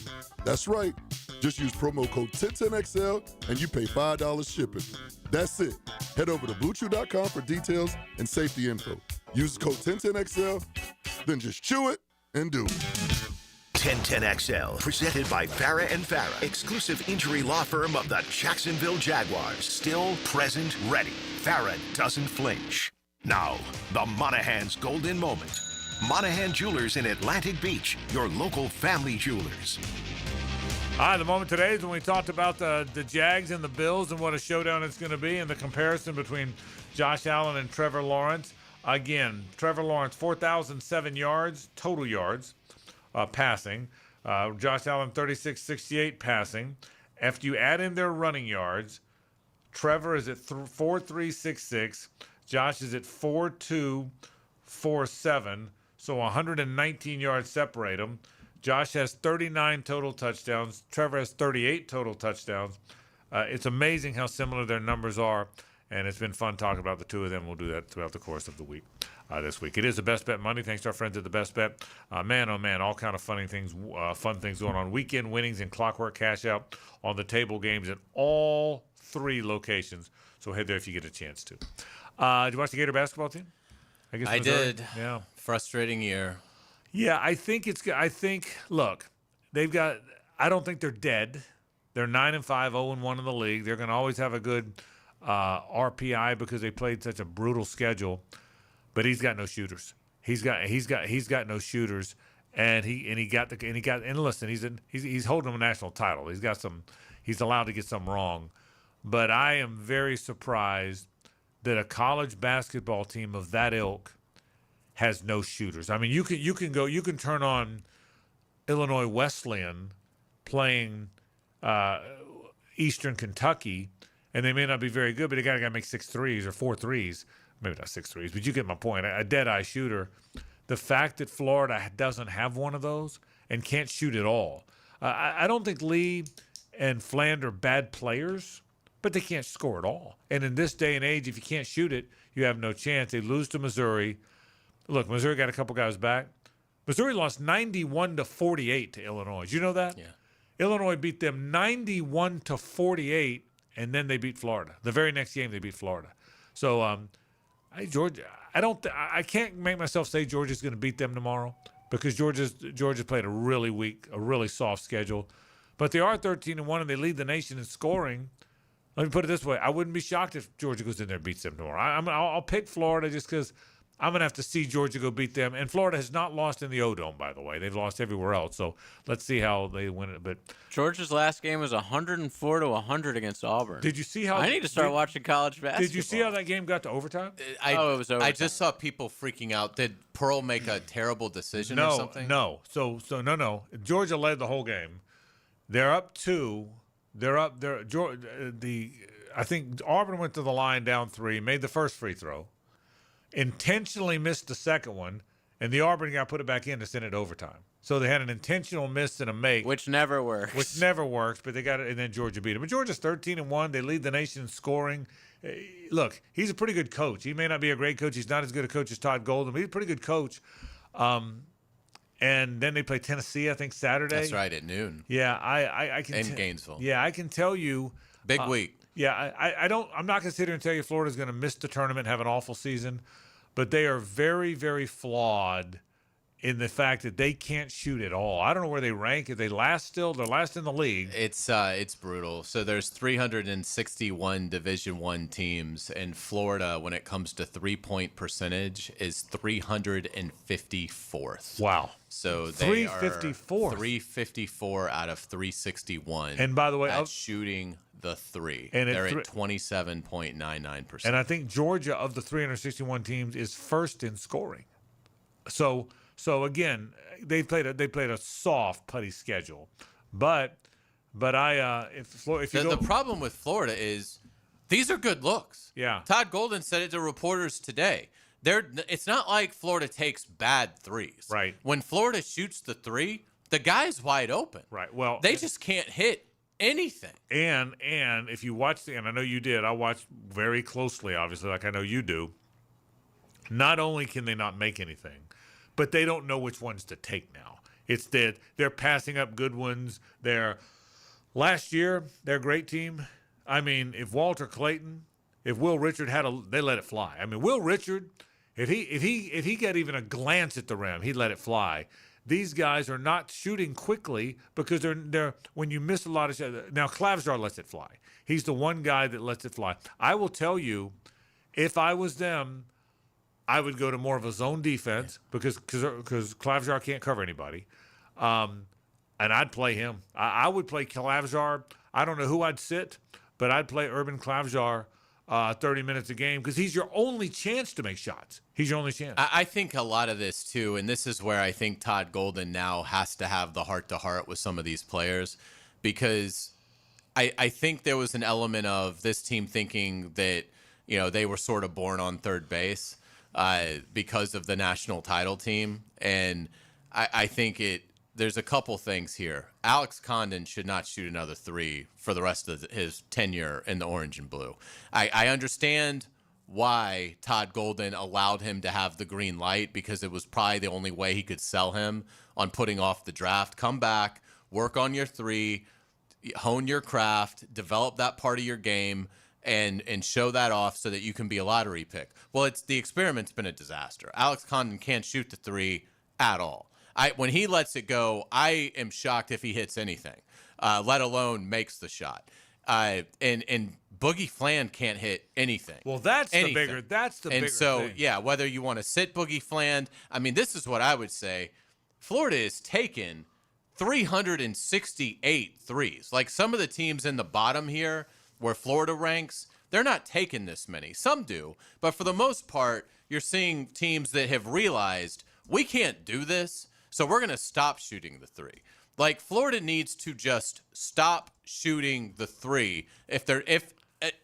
That's right. Just use promo code 1010XL and you pay $5 shipping. That's it. Head over to BlueChew.com for details and safety info. Use code 1010XL, then just chew it and do it. 1010XL, presented by Farah & Farah, exclusive injury law firm of the Jacksonville Jaguars. Still, present, ready. Farah doesn't flinch. Now, the Monahan's golden moment. Monahan Jewelers in Atlantic Beach, your local family jewelers. The moment today is when we talked about the Jags and the Bills and what a showdown it's going to be and the comparison between Josh Allen and Trevor Lawrence. Again, Trevor Lawrence, 4,007 yards, total yards, passing. Josh Allen 36-68 passing. After you add in their running yards, Trevor is at 4.366. Josh is at 4.247. So 119 yards separate them. Josh has 39 total touchdowns. Trevor has 38 total touchdowns. It's amazing how similar their numbers are, and it's been fun talking about the two of them. We'll do that throughout the course of the week. This week, it is the Best Bet Monday. Thanks to our friends at the Best Bet. Man, oh man, all kind of fun things going on. Weekend winnings and clockwork cash out on the table games at all 3 locations. So head there if you get a chance to. Did you watch the Gator basketball team? I Missouri? did. Yeah. Frustrating year. Yeah, I think look, they've got. I don't think they're dead. They're 9-5, 0-1 in the league. They're going to always have a good RPI because they played such a brutal schedule. But he's got no shooters. He's got no shooters, and listen, he's holding a national title. He's allowed to get some wrong, but I am very surprised that a college basketball team of that ilk has no shooters. I mean, you can turn on Illinois Wesleyan playing Eastern Kentucky, and they may not be very good, but they got to make 6 threes or 4 threes. Maybe not 6 threes, but you get my point. A dead-eye shooter. The fact that Florida doesn't have one of those and can't shoot at all. I don't think Lee and Fland are bad players, but they can't score at all. And in this day and age, if you can't shoot it, you have no chance. They lose to Missouri. Look, Missouri got a couple guys back. Missouri lost 91-48 to Illinois. Did you know that? Yeah. Illinois beat them 91-48, and then they beat Florida. The very next game, they beat Florida. So, Georgia, I can't make myself say Georgia's going to beat them tomorrow because Georgia played a really soft schedule, but they are 13-1 and they lead the nation in scoring. Let me put it this way: I wouldn't be shocked if Georgia goes in there and beats them tomorrow. I'll pick Florida just because I'm going to have to see Georgia go beat them. And Florida has not lost in the O-Dome, by the way. They've lost everywhere else. So let's see how they win it. But Georgia's last game was 104-100 against Auburn. Did you see how? I need to start watching college basketball. Did you see how that game got to overtime? It was overtime. I just saw people freaking out. Did Pearl make a terrible decision or something? No. So no. Georgia led the whole game. They're up 2. I think Auburn went to the line down 3, made the first free throw, intentionally missed the second one, and the Auburn guy put it back in to send it to overtime. So they had an intentional miss and a make. Which never works. But they got it, and then Georgia beat them. But Georgia's 13-1. They lead the nation in scoring. Look, he's a pretty good coach. He may not be a great coach. He's not as good a coach as Todd Golden, but he's a pretty good coach. And then they play Tennessee, I think, Saturday. That's right, at noon. Yeah, I can. In Gainesville. Yeah, I can tell you. Big week. Yeah, I'm not going to sit here and tell you Florida's going to miss the tournament and have an awful season, but they are very, very flawed in the fact that they can't shoot at all. I don't know where they rank. If they last still, they're last in the league. It's brutal. So there's 361 Division I teams, and Florida, when it comes to 3-point percentage, is 354th. Wow. So they 354. 354 out of 361. And by the way, at shooting the 3. And they're at 27.99%. And I think Georgia, of the 361 teams, is first in scoring. So again, they played a soft, putty schedule, but if the problem with Florida is these are good looks. Yeah. Todd Golden said it to reporters today. It's not like Florida takes bad threes. Right. When Florida shoots the 3, the guy's wide open. Right. Well, they just can't hit anything. And if you watch and I know you did, I watched very closely, obviously, like I know you do. Not only can they not make anything, but they don't know which ones to take now. It's that they're passing up good ones. Last year, their great team. I mean, if Walter Clayton, if Will Richard they let it fly. I mean, Will Richard, if he got even a glance at the rim, he'd let it fly. These guys are not shooting quickly because they're when you miss a lot of shots. Now Klavjar lets it fly. He's the one guy that lets it fly. I will tell you, if I was them, I would go to more of a zone defense because Klavjar can't cover anybody, and I'd play him. I would play Klavjar. I don't know who I'd sit, but I'd play Urban Klavjar 30 minutes a game because he's your only chance to make shots. He's your only chance. I think a lot of this too, and this is where I think Todd Golden now has to have the heart-to-heart with some of these players, because I think there was an element of this team thinking that, you know, they were sort of born on third base because of the national title team. And I think there's a couple things here. Alex Condon should not shoot another three for the rest of his tenure in the orange and blue. I understand why Todd Golden allowed him to have the green light, because it was probably the only way he could sell him on putting off the draft. Come back, work on your three, hone your craft, develop that part of your game, and show that off so that you can be a lottery pick. Well, the experiment's been a disaster. Alex Condon can't shoot the three at all. When he lets it go, I am shocked if he hits anything, let alone makes the shot. And Boogie Fland can't hit anything. Well, that's the bigger And so, thing. yeah, whether you want to sit Boogie Fland, I mean, this is what I would say. Florida has taken 368 threes. Like, some of the teams in the bottom here where Florida ranks, they're not taking this many. Some do, but for the most part, you're seeing teams that have realized we can't do this, so we're going to stop shooting the three. Like, Florida needs to just stop shooting the three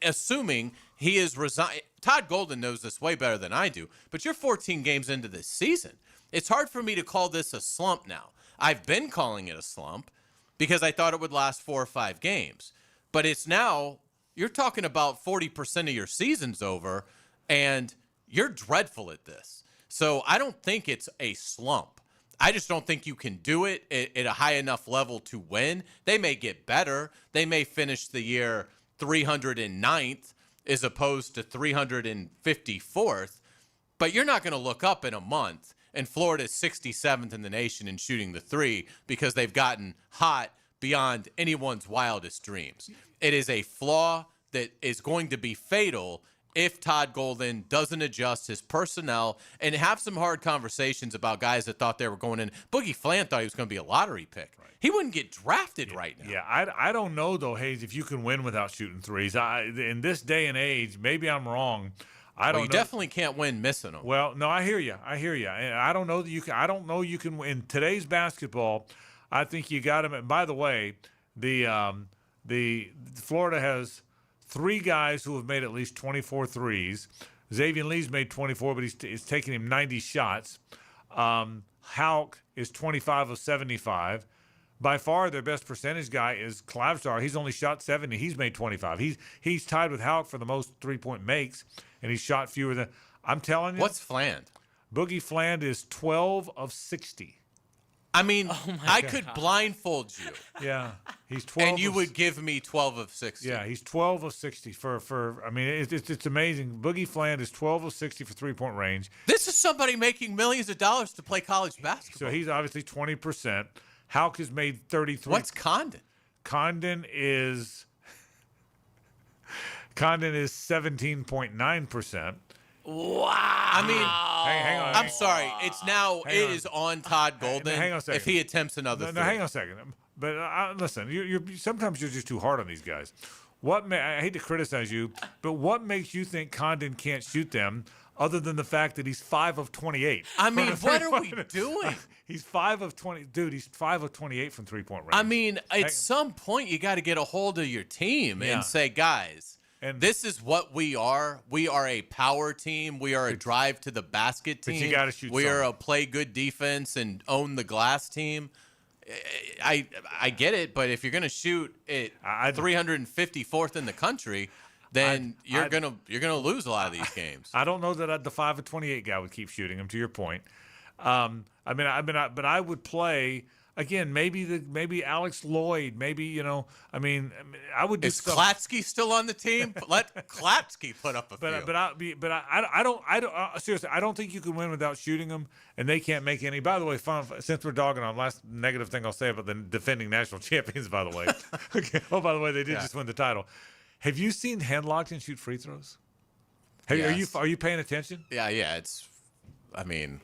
assuming he is resigned. Todd Golden knows this way better than I do, but you're 14 games into this season. It's hard for me to call this a slump now. I've been calling it a slump because I thought it would last 4 or 5 games. But it's now, you're talking about 40% of your season's over, and you're dreadful at this. So I don't think it's a slump. I just don't think you can do it at a high enough level to win. They may get better. They may finish the year 309th as opposed to 354th. But you're not going to look up in a month and Florida's 67th in the nation in shooting the three because they've gotten hot beyond anyone's wildest dreams. It is a flaw that is going to be fatal if Todd Golden doesn't adjust his personnel and have some hard conversations about guys that thought they were going in. Boogie Fland thought he was going to be a lottery pick. Right. He wouldn't get drafted right now. Yeah, I don't know, though, Hayes, if you can win without shooting threes. In this day and age, maybe I'm wrong. I don't know. You definitely can't win missing them. Well, no, I hear you. And I don't know that you can. I don't know you can win. In today's basketball, I think you got him. And by the way, the Florida has 3 guys who have made at least 24 threes. Xavier Lee's made 24, but it's taking him 90 shots. Houck is 25 of 75. By far, their best percentage guy is Clavstar. He's only shot 70. He's made 25. He's tied with Houck for the most three-point makes, and he's shot fewer than. I'm telling you. What's Fland? Boogie Fland is 12 of 60. I mean, I could blindfold you. Yeah, he's 12. And you would give me 12 of 60. Yeah, he's 12 of 60 for. I mean, it's amazing. Boogie Fland is 12 of 60 for three-point range. This is somebody making millions of dollars to play college basketball. So he's obviously 20%. Houck has made 33. What's Condon? Condon is 17.9%. Wow. I mean, hang on. I'm sorry. It's now, it is on Todd Golden hang on a second. if he attempts another three. No, hang on a second. But listen, sometimes you're just too hard on these guys. I hate to criticize you, but what makes you think Condon can't shoot them other than the fact that he's 5 of 28? I mean, what are we doing? He's 5 of 20. Dude, he's 5 of 28 from three-point range. I mean, at some point, you got to get a hold of your team and say, guys, this is what we are. We are a power team. We are a drive to the basket team. But you got to shoot. We are a play good defense and own the glass team. I get it, but if you're going to shoot at 354th in the country, then you're gonna lose a lot of these games. I don't know that the 5 of 28 guy would keep shooting him. To your point, but I would play again. Maybe Alex Lloyd. Maybe I would do. Is Klatsky still on the team? Let Klatsky put up a few. But I don't seriously. I don't think you can win without shooting them, and they can't make any. By the way, since we're dogging on, last negative thing I'll say about the defending national champions. By the way, okay. Oh, by the way, they did just win the title. Have you seen Handlockton shoot free throws? Yes. Are you paying attention? Yeah. It's. I mean,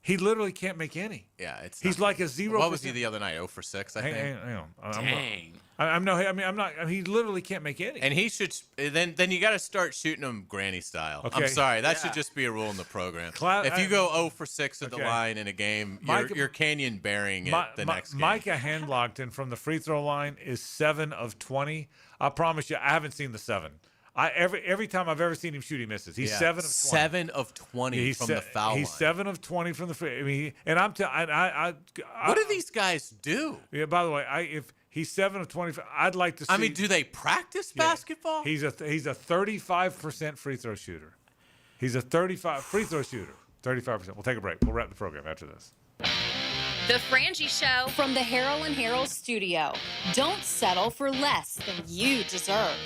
he literally can't make any. Yeah, he's like a 0%. What was he the other night? 0 for 6, I think. Hang on. Dang. I'm not. He literally can't make any. And he should. Then you got to start shooting him granny style. Okay. I'm sorry. That should just be a rule in the program. If you go 0 for 6 at the line in a game, you're canyon burying it the next game. Micah Handlockton from the free throw line is 7 of 20. I promise you, I haven't seen the 7. Every time I've ever seen him shoot, he misses. He's 7 of 20. 7 of 20 from the foul line. He's 7 of 20 from the free. I mean, and I'm telling. What do these guys do? Yeah. By the way, if he's 7 of 20, I'd like to see. I mean, do they practice basketball? He's a 35% free throw shooter. He's a 35 free throw shooter. 35%. We'll take a break. We'll wrap the program after this. The Frangie Show from the Harold and Harold studio. Don't settle for less than you deserve.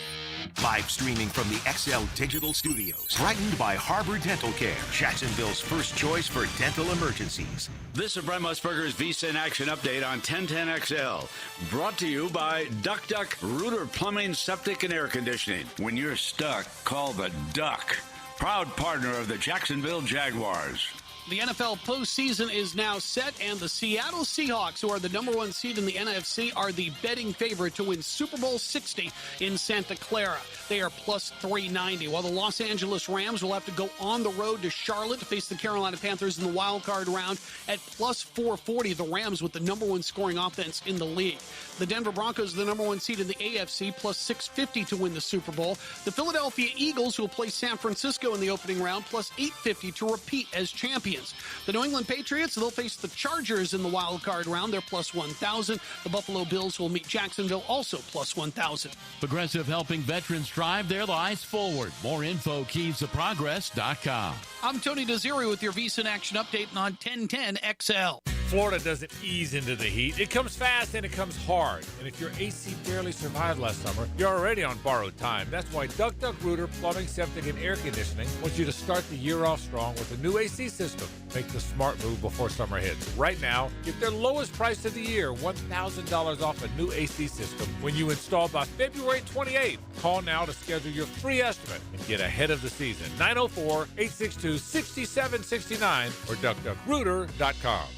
Live streaming from the XL Digital Studios. Brightened by Harbor Dental Care, Jacksonville's first choice for dental emergencies. This is Brent Musburger's Visa in Action update on 1010XL. Brought to you by Duck Duck Rooter Plumbing, Septic, and Air Conditioning. When you're stuck, call the Duck. Proud partner of the Jacksonville Jaguars. The NFL postseason is now set, and the Seattle Seahawks, who are the number 1 seed in the NFC, are the betting favorite to win Super Bowl 60 in Santa Clara. They are plus 390, while the Los Angeles Rams will have to go on the road to Charlotte to face the Carolina Panthers in the wild card round at plus 440. The Rams with the number 1 scoring offense in the league. The Denver Broncos, the number 1 seed in the AFC, plus 650 to win the Super Bowl. The Philadelphia Eagles, who will play San Francisco in the opening round, plus 850 to repeat as champions. The New England Patriots, they'll face the Chargers in the wild card round. They're plus 1,000. The Buffalo Bills will meet Jacksonville, also plus 1,000. Progressive helping veterans drive their lives forward. More info, keysofprogress.com. I'm Tony Desiri with your Visa in Action update on 1010XL. Florida doesn't ease into the heat. It comes fast and it comes hard. And if your AC barely survived last summer, you're already on borrowed time. That's why Duck Duck Rooter Plumbing, Septic, and Air Conditioning wants you to start the year off strong with a new AC system. Make the smart move before summer hits. Right now, get their lowest price of the year, $1,000 off a new AC system when you install by February 28th. Call now to schedule your free estimate and get ahead of the season. 904-862-6769 or duckduckrooter.com.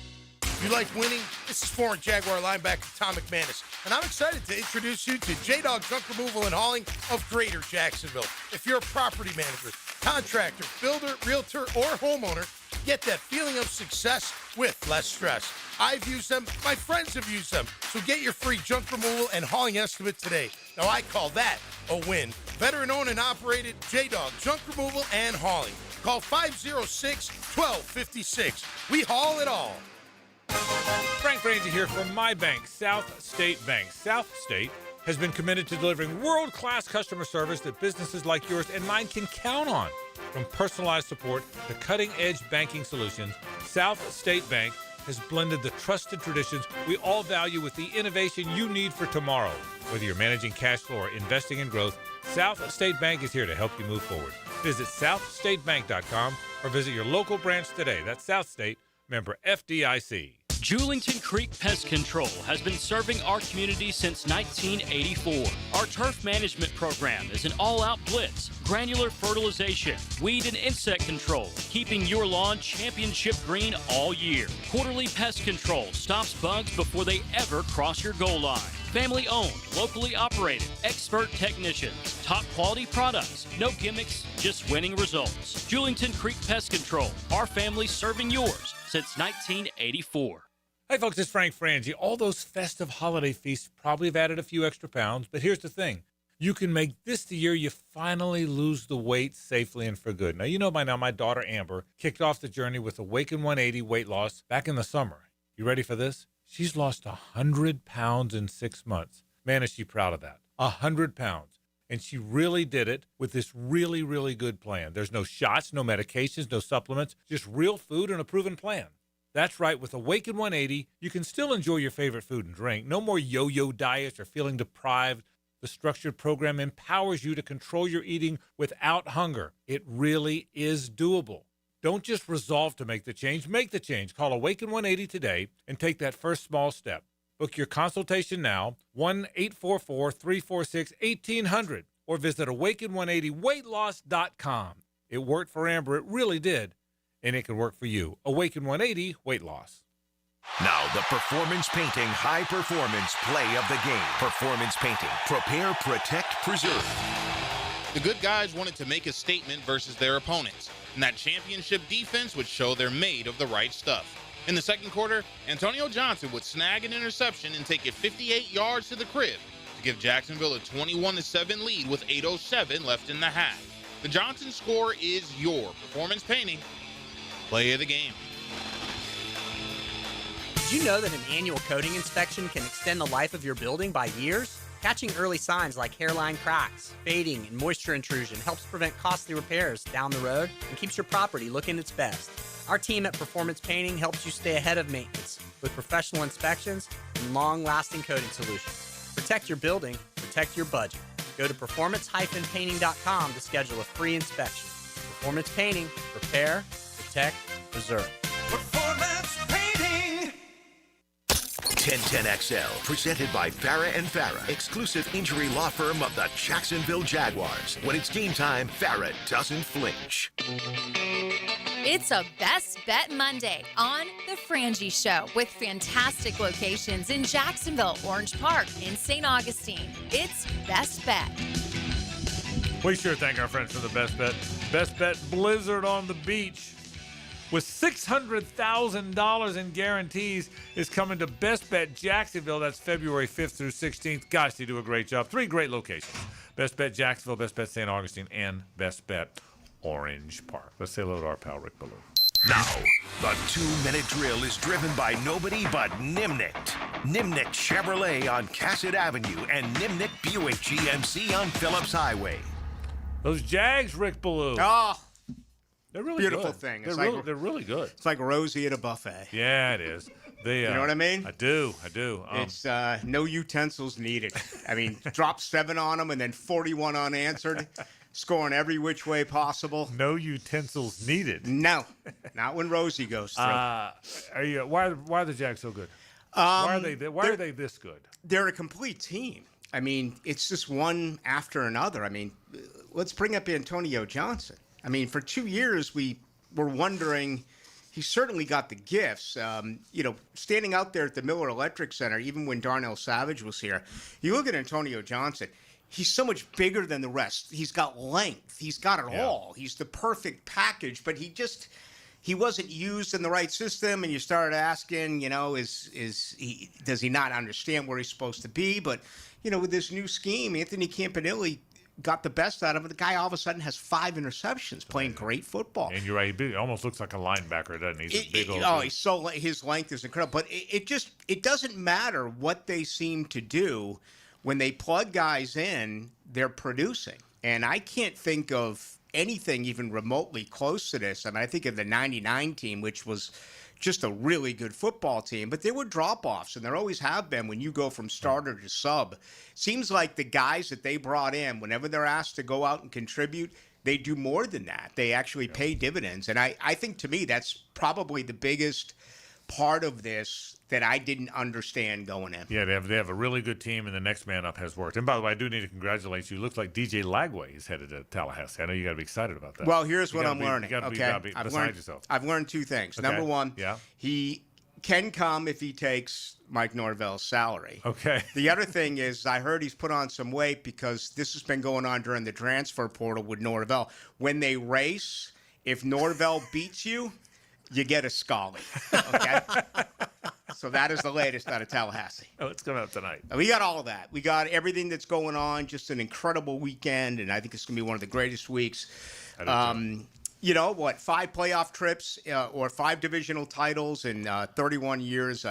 You like winning? This is former Jaguar linebacker Tom McManus, and I'm excited to introduce you to J-Dog Junk Removal and Hauling of Greater Jacksonville. If you're a property manager, contractor, builder, realtor, or homeowner, get that feeling of success with less stress. I've used them. My friends have used them. So get your free junk removal and hauling estimate today. Now, I call that a win. Veteran-owned and operated J-Dog Junk Removal and Hauling. Call 506-1256. We haul it all. Frank Frangie here from my bank, South State Bank. South State has been committed to delivering world-class customer service that businesses like yours and mine can count on. From personalized support to cutting-edge banking solutions, South State Bank has blended the trusted traditions we all value with the innovation you need for tomorrow. Whether you're managing cash flow or investing in growth, South State Bank is here to help you move forward. Visit southstatebank.com or visit your local branch today. That's South State, member FDIC. Julington Creek Pest Control has been serving our community since 1984. Our turf management program is an all-out blitz, granular fertilization, weed and insect control, keeping your lawn championship green all year. Quarterly pest control stops bugs before they ever cross your goal line. Family-owned, locally operated, expert technicians, top quality products, no gimmicks, just winning results. Julington Creek Pest Control, our family serving yours since 1984. Hey folks, it's Frank Frangie. All those festive holiday feasts probably have added a few extra pounds, but here's the thing. You can make this the year you finally lose the weight safely and for good. Now, you know by now my daughter Amber kicked off the journey with Awaken 180 weight loss back in the summer. You ready for this? She's lost 100 pounds in 6 months. Man, is she proud of that. 100 pounds. And she really did it with this really, really good plan. There's no shots, no medications, no supplements, just real food and a proven plan. That's right. With Awaken 180, you can still enjoy your favorite food and drink. No more yo-yo diets or feeling deprived. The structured program empowers you to control your eating without hunger. It really is doable. Don't just resolve to make the change. Make the change. Call Awaken 180 today and take that first small step. Book your consultation now, 1-844-346-1800, or visit awaken180weightloss.com. It worked for Amber. It really did. And it can work for you. Awaken 180 weight loss. Now, the Performance Painting High Performance Play of the Game. Performance Painting. Prepare, protect, preserve. The good guys wanted to make a statement versus their opponents, and that championship defense would show they're made of the right stuff. In the second quarter, Antonio Johnson would snag an interception and take it 58 yards to the crib to give Jacksonville a 21-7 lead with 8:07 left in the half. The Johnson score is your Performance Painting Play of the Game. Did you know that an annual coating inspection can extend the life of your building by years? Catching early signs like hairline cracks, fading, and moisture intrusion helps prevent costly repairs down the road and keeps your property looking its best. Our team at Performance Painting helps you stay ahead of maintenance with professional inspections and long-lasting coating solutions. Protect your building, protect your budget. Go to performance-painting.com to schedule a free inspection. Performance Painting, repair, protect, preserve. Performance Painting. 1010XL, presented by Farrah & Farrah, exclusive injury law firm of the Jacksonville Jaguars. When it's game time, Farrah doesn't flinch. It's a Best Bet Monday on The Frangie Show with fantastic locations in Jacksonville, Orange Park, and St. Augustine. It's Best Bet. We sure thank our friends for the Best Bet. Best Bet Blizzard on the Beach with $600,000 in guarantees is coming to Best Bet Jacksonville. That's February 5th through 16th. Gosh, they do a great job. 3 great locations. Best Bet Jacksonville, Best Bet St. Augustine, and Best Bet Orange Park. Let's say hello to our pal Rick Ballou. Now, the 2-minute drill is driven by nobody but Nimnicht. Nimnicht Chevrolet on Cassett Avenue and Nimnicht Buick GMC on Phillips Highway. Those Jags, Rick Ballou. Oh, they're really beautiful good. thing. They're really good. It's like Rosie at a buffet. Yeah, it is. They, you know what I mean? I do. It's no utensils needed. I mean, drop 7 on them and then 41 unanswered, scoring every which way possible. No utensils needed. No, not when Rosie goes through. Why are the Jags so good? Why are they this good? They're a complete team. I mean, it's just one after another. I mean, let's bring up Antonio Johnson. I mean, for 2 years, we were wondering, he certainly got the gifts. Standing out there at the Miller Electric Center, even when Darnell Savage was here, you look at Antonio Johnson, he's so much bigger than the rest. He's got length. He's got it all. He's the perfect package, but he wasn't used in the right system, and you started asking, does he not understand where he's supposed to be? But, with this new scheme, Anthony Campanile got the best out of it. The guy all of a sudden has 5 interceptions, playing great football. And you're right, he almost looks like a linebacker, doesn't he? He's a big old dude. His length is incredible. But it doesn't matter what they seem to do. When they plug guys in, they're producing. And I can't think of anything even remotely close to this. I mean, I think of the 99 team, which was just a really good football team, but there were drop-offs, and there always have been when you go from starter to sub. Seems like the guys that they brought in, whenever they're asked to go out and contribute, they do more than that. They actually pay dividends. And I think, to me, that's probably the biggest part of this that I didn't understand going in. Yeah, they have a really good team, and the next man up has worked. And by the way, I do need to congratulate you. It looks like DJ Lagway is headed to Tallahassee. I know you got to be excited about that. Well, here's what I'm learning. You got to be beside yourself. I've learned 2 things. Okay. Number 1, he can come if he takes Mike Norvell's salary. Okay. The other thing is, I heard he's put on some weight because this has been going on during the transfer portal with Norvell. When they race, if Norvell beats you, you get a Scully. Okay? So that is the latest out of Tallahassee. Oh, it's coming up tonight. We got all of that. We got everything that's going on. Just an incredible weekend, and I think it's going to be one of the greatest weeks. 5 playoff trips or 5 divisional titles in 31 years.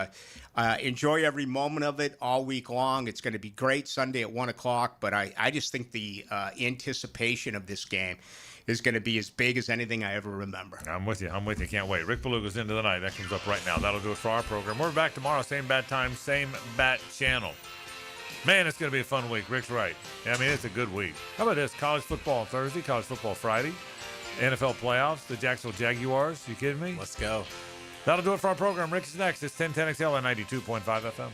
Enjoy every moment of it all week long. It's going to be great Sunday at 1 o'clock, but I just think the anticipation of this game is going to be as big as anything I ever remember. I'm with you. Can't wait. Rick Beluga's Into the Night. That comes up right now. That'll do it for our program. We're back tomorrow. Same bat time, same bat channel. Man, it's going to be a fun week. Rick's right. I mean, it's a good week. How about this? College football on Thursday, college football Friday, NFL playoffs, the Jacksonville Jaguars. You kidding me? Let's go. That'll do it for our program. Rick is next. It's 1010XL and 92.5 FM.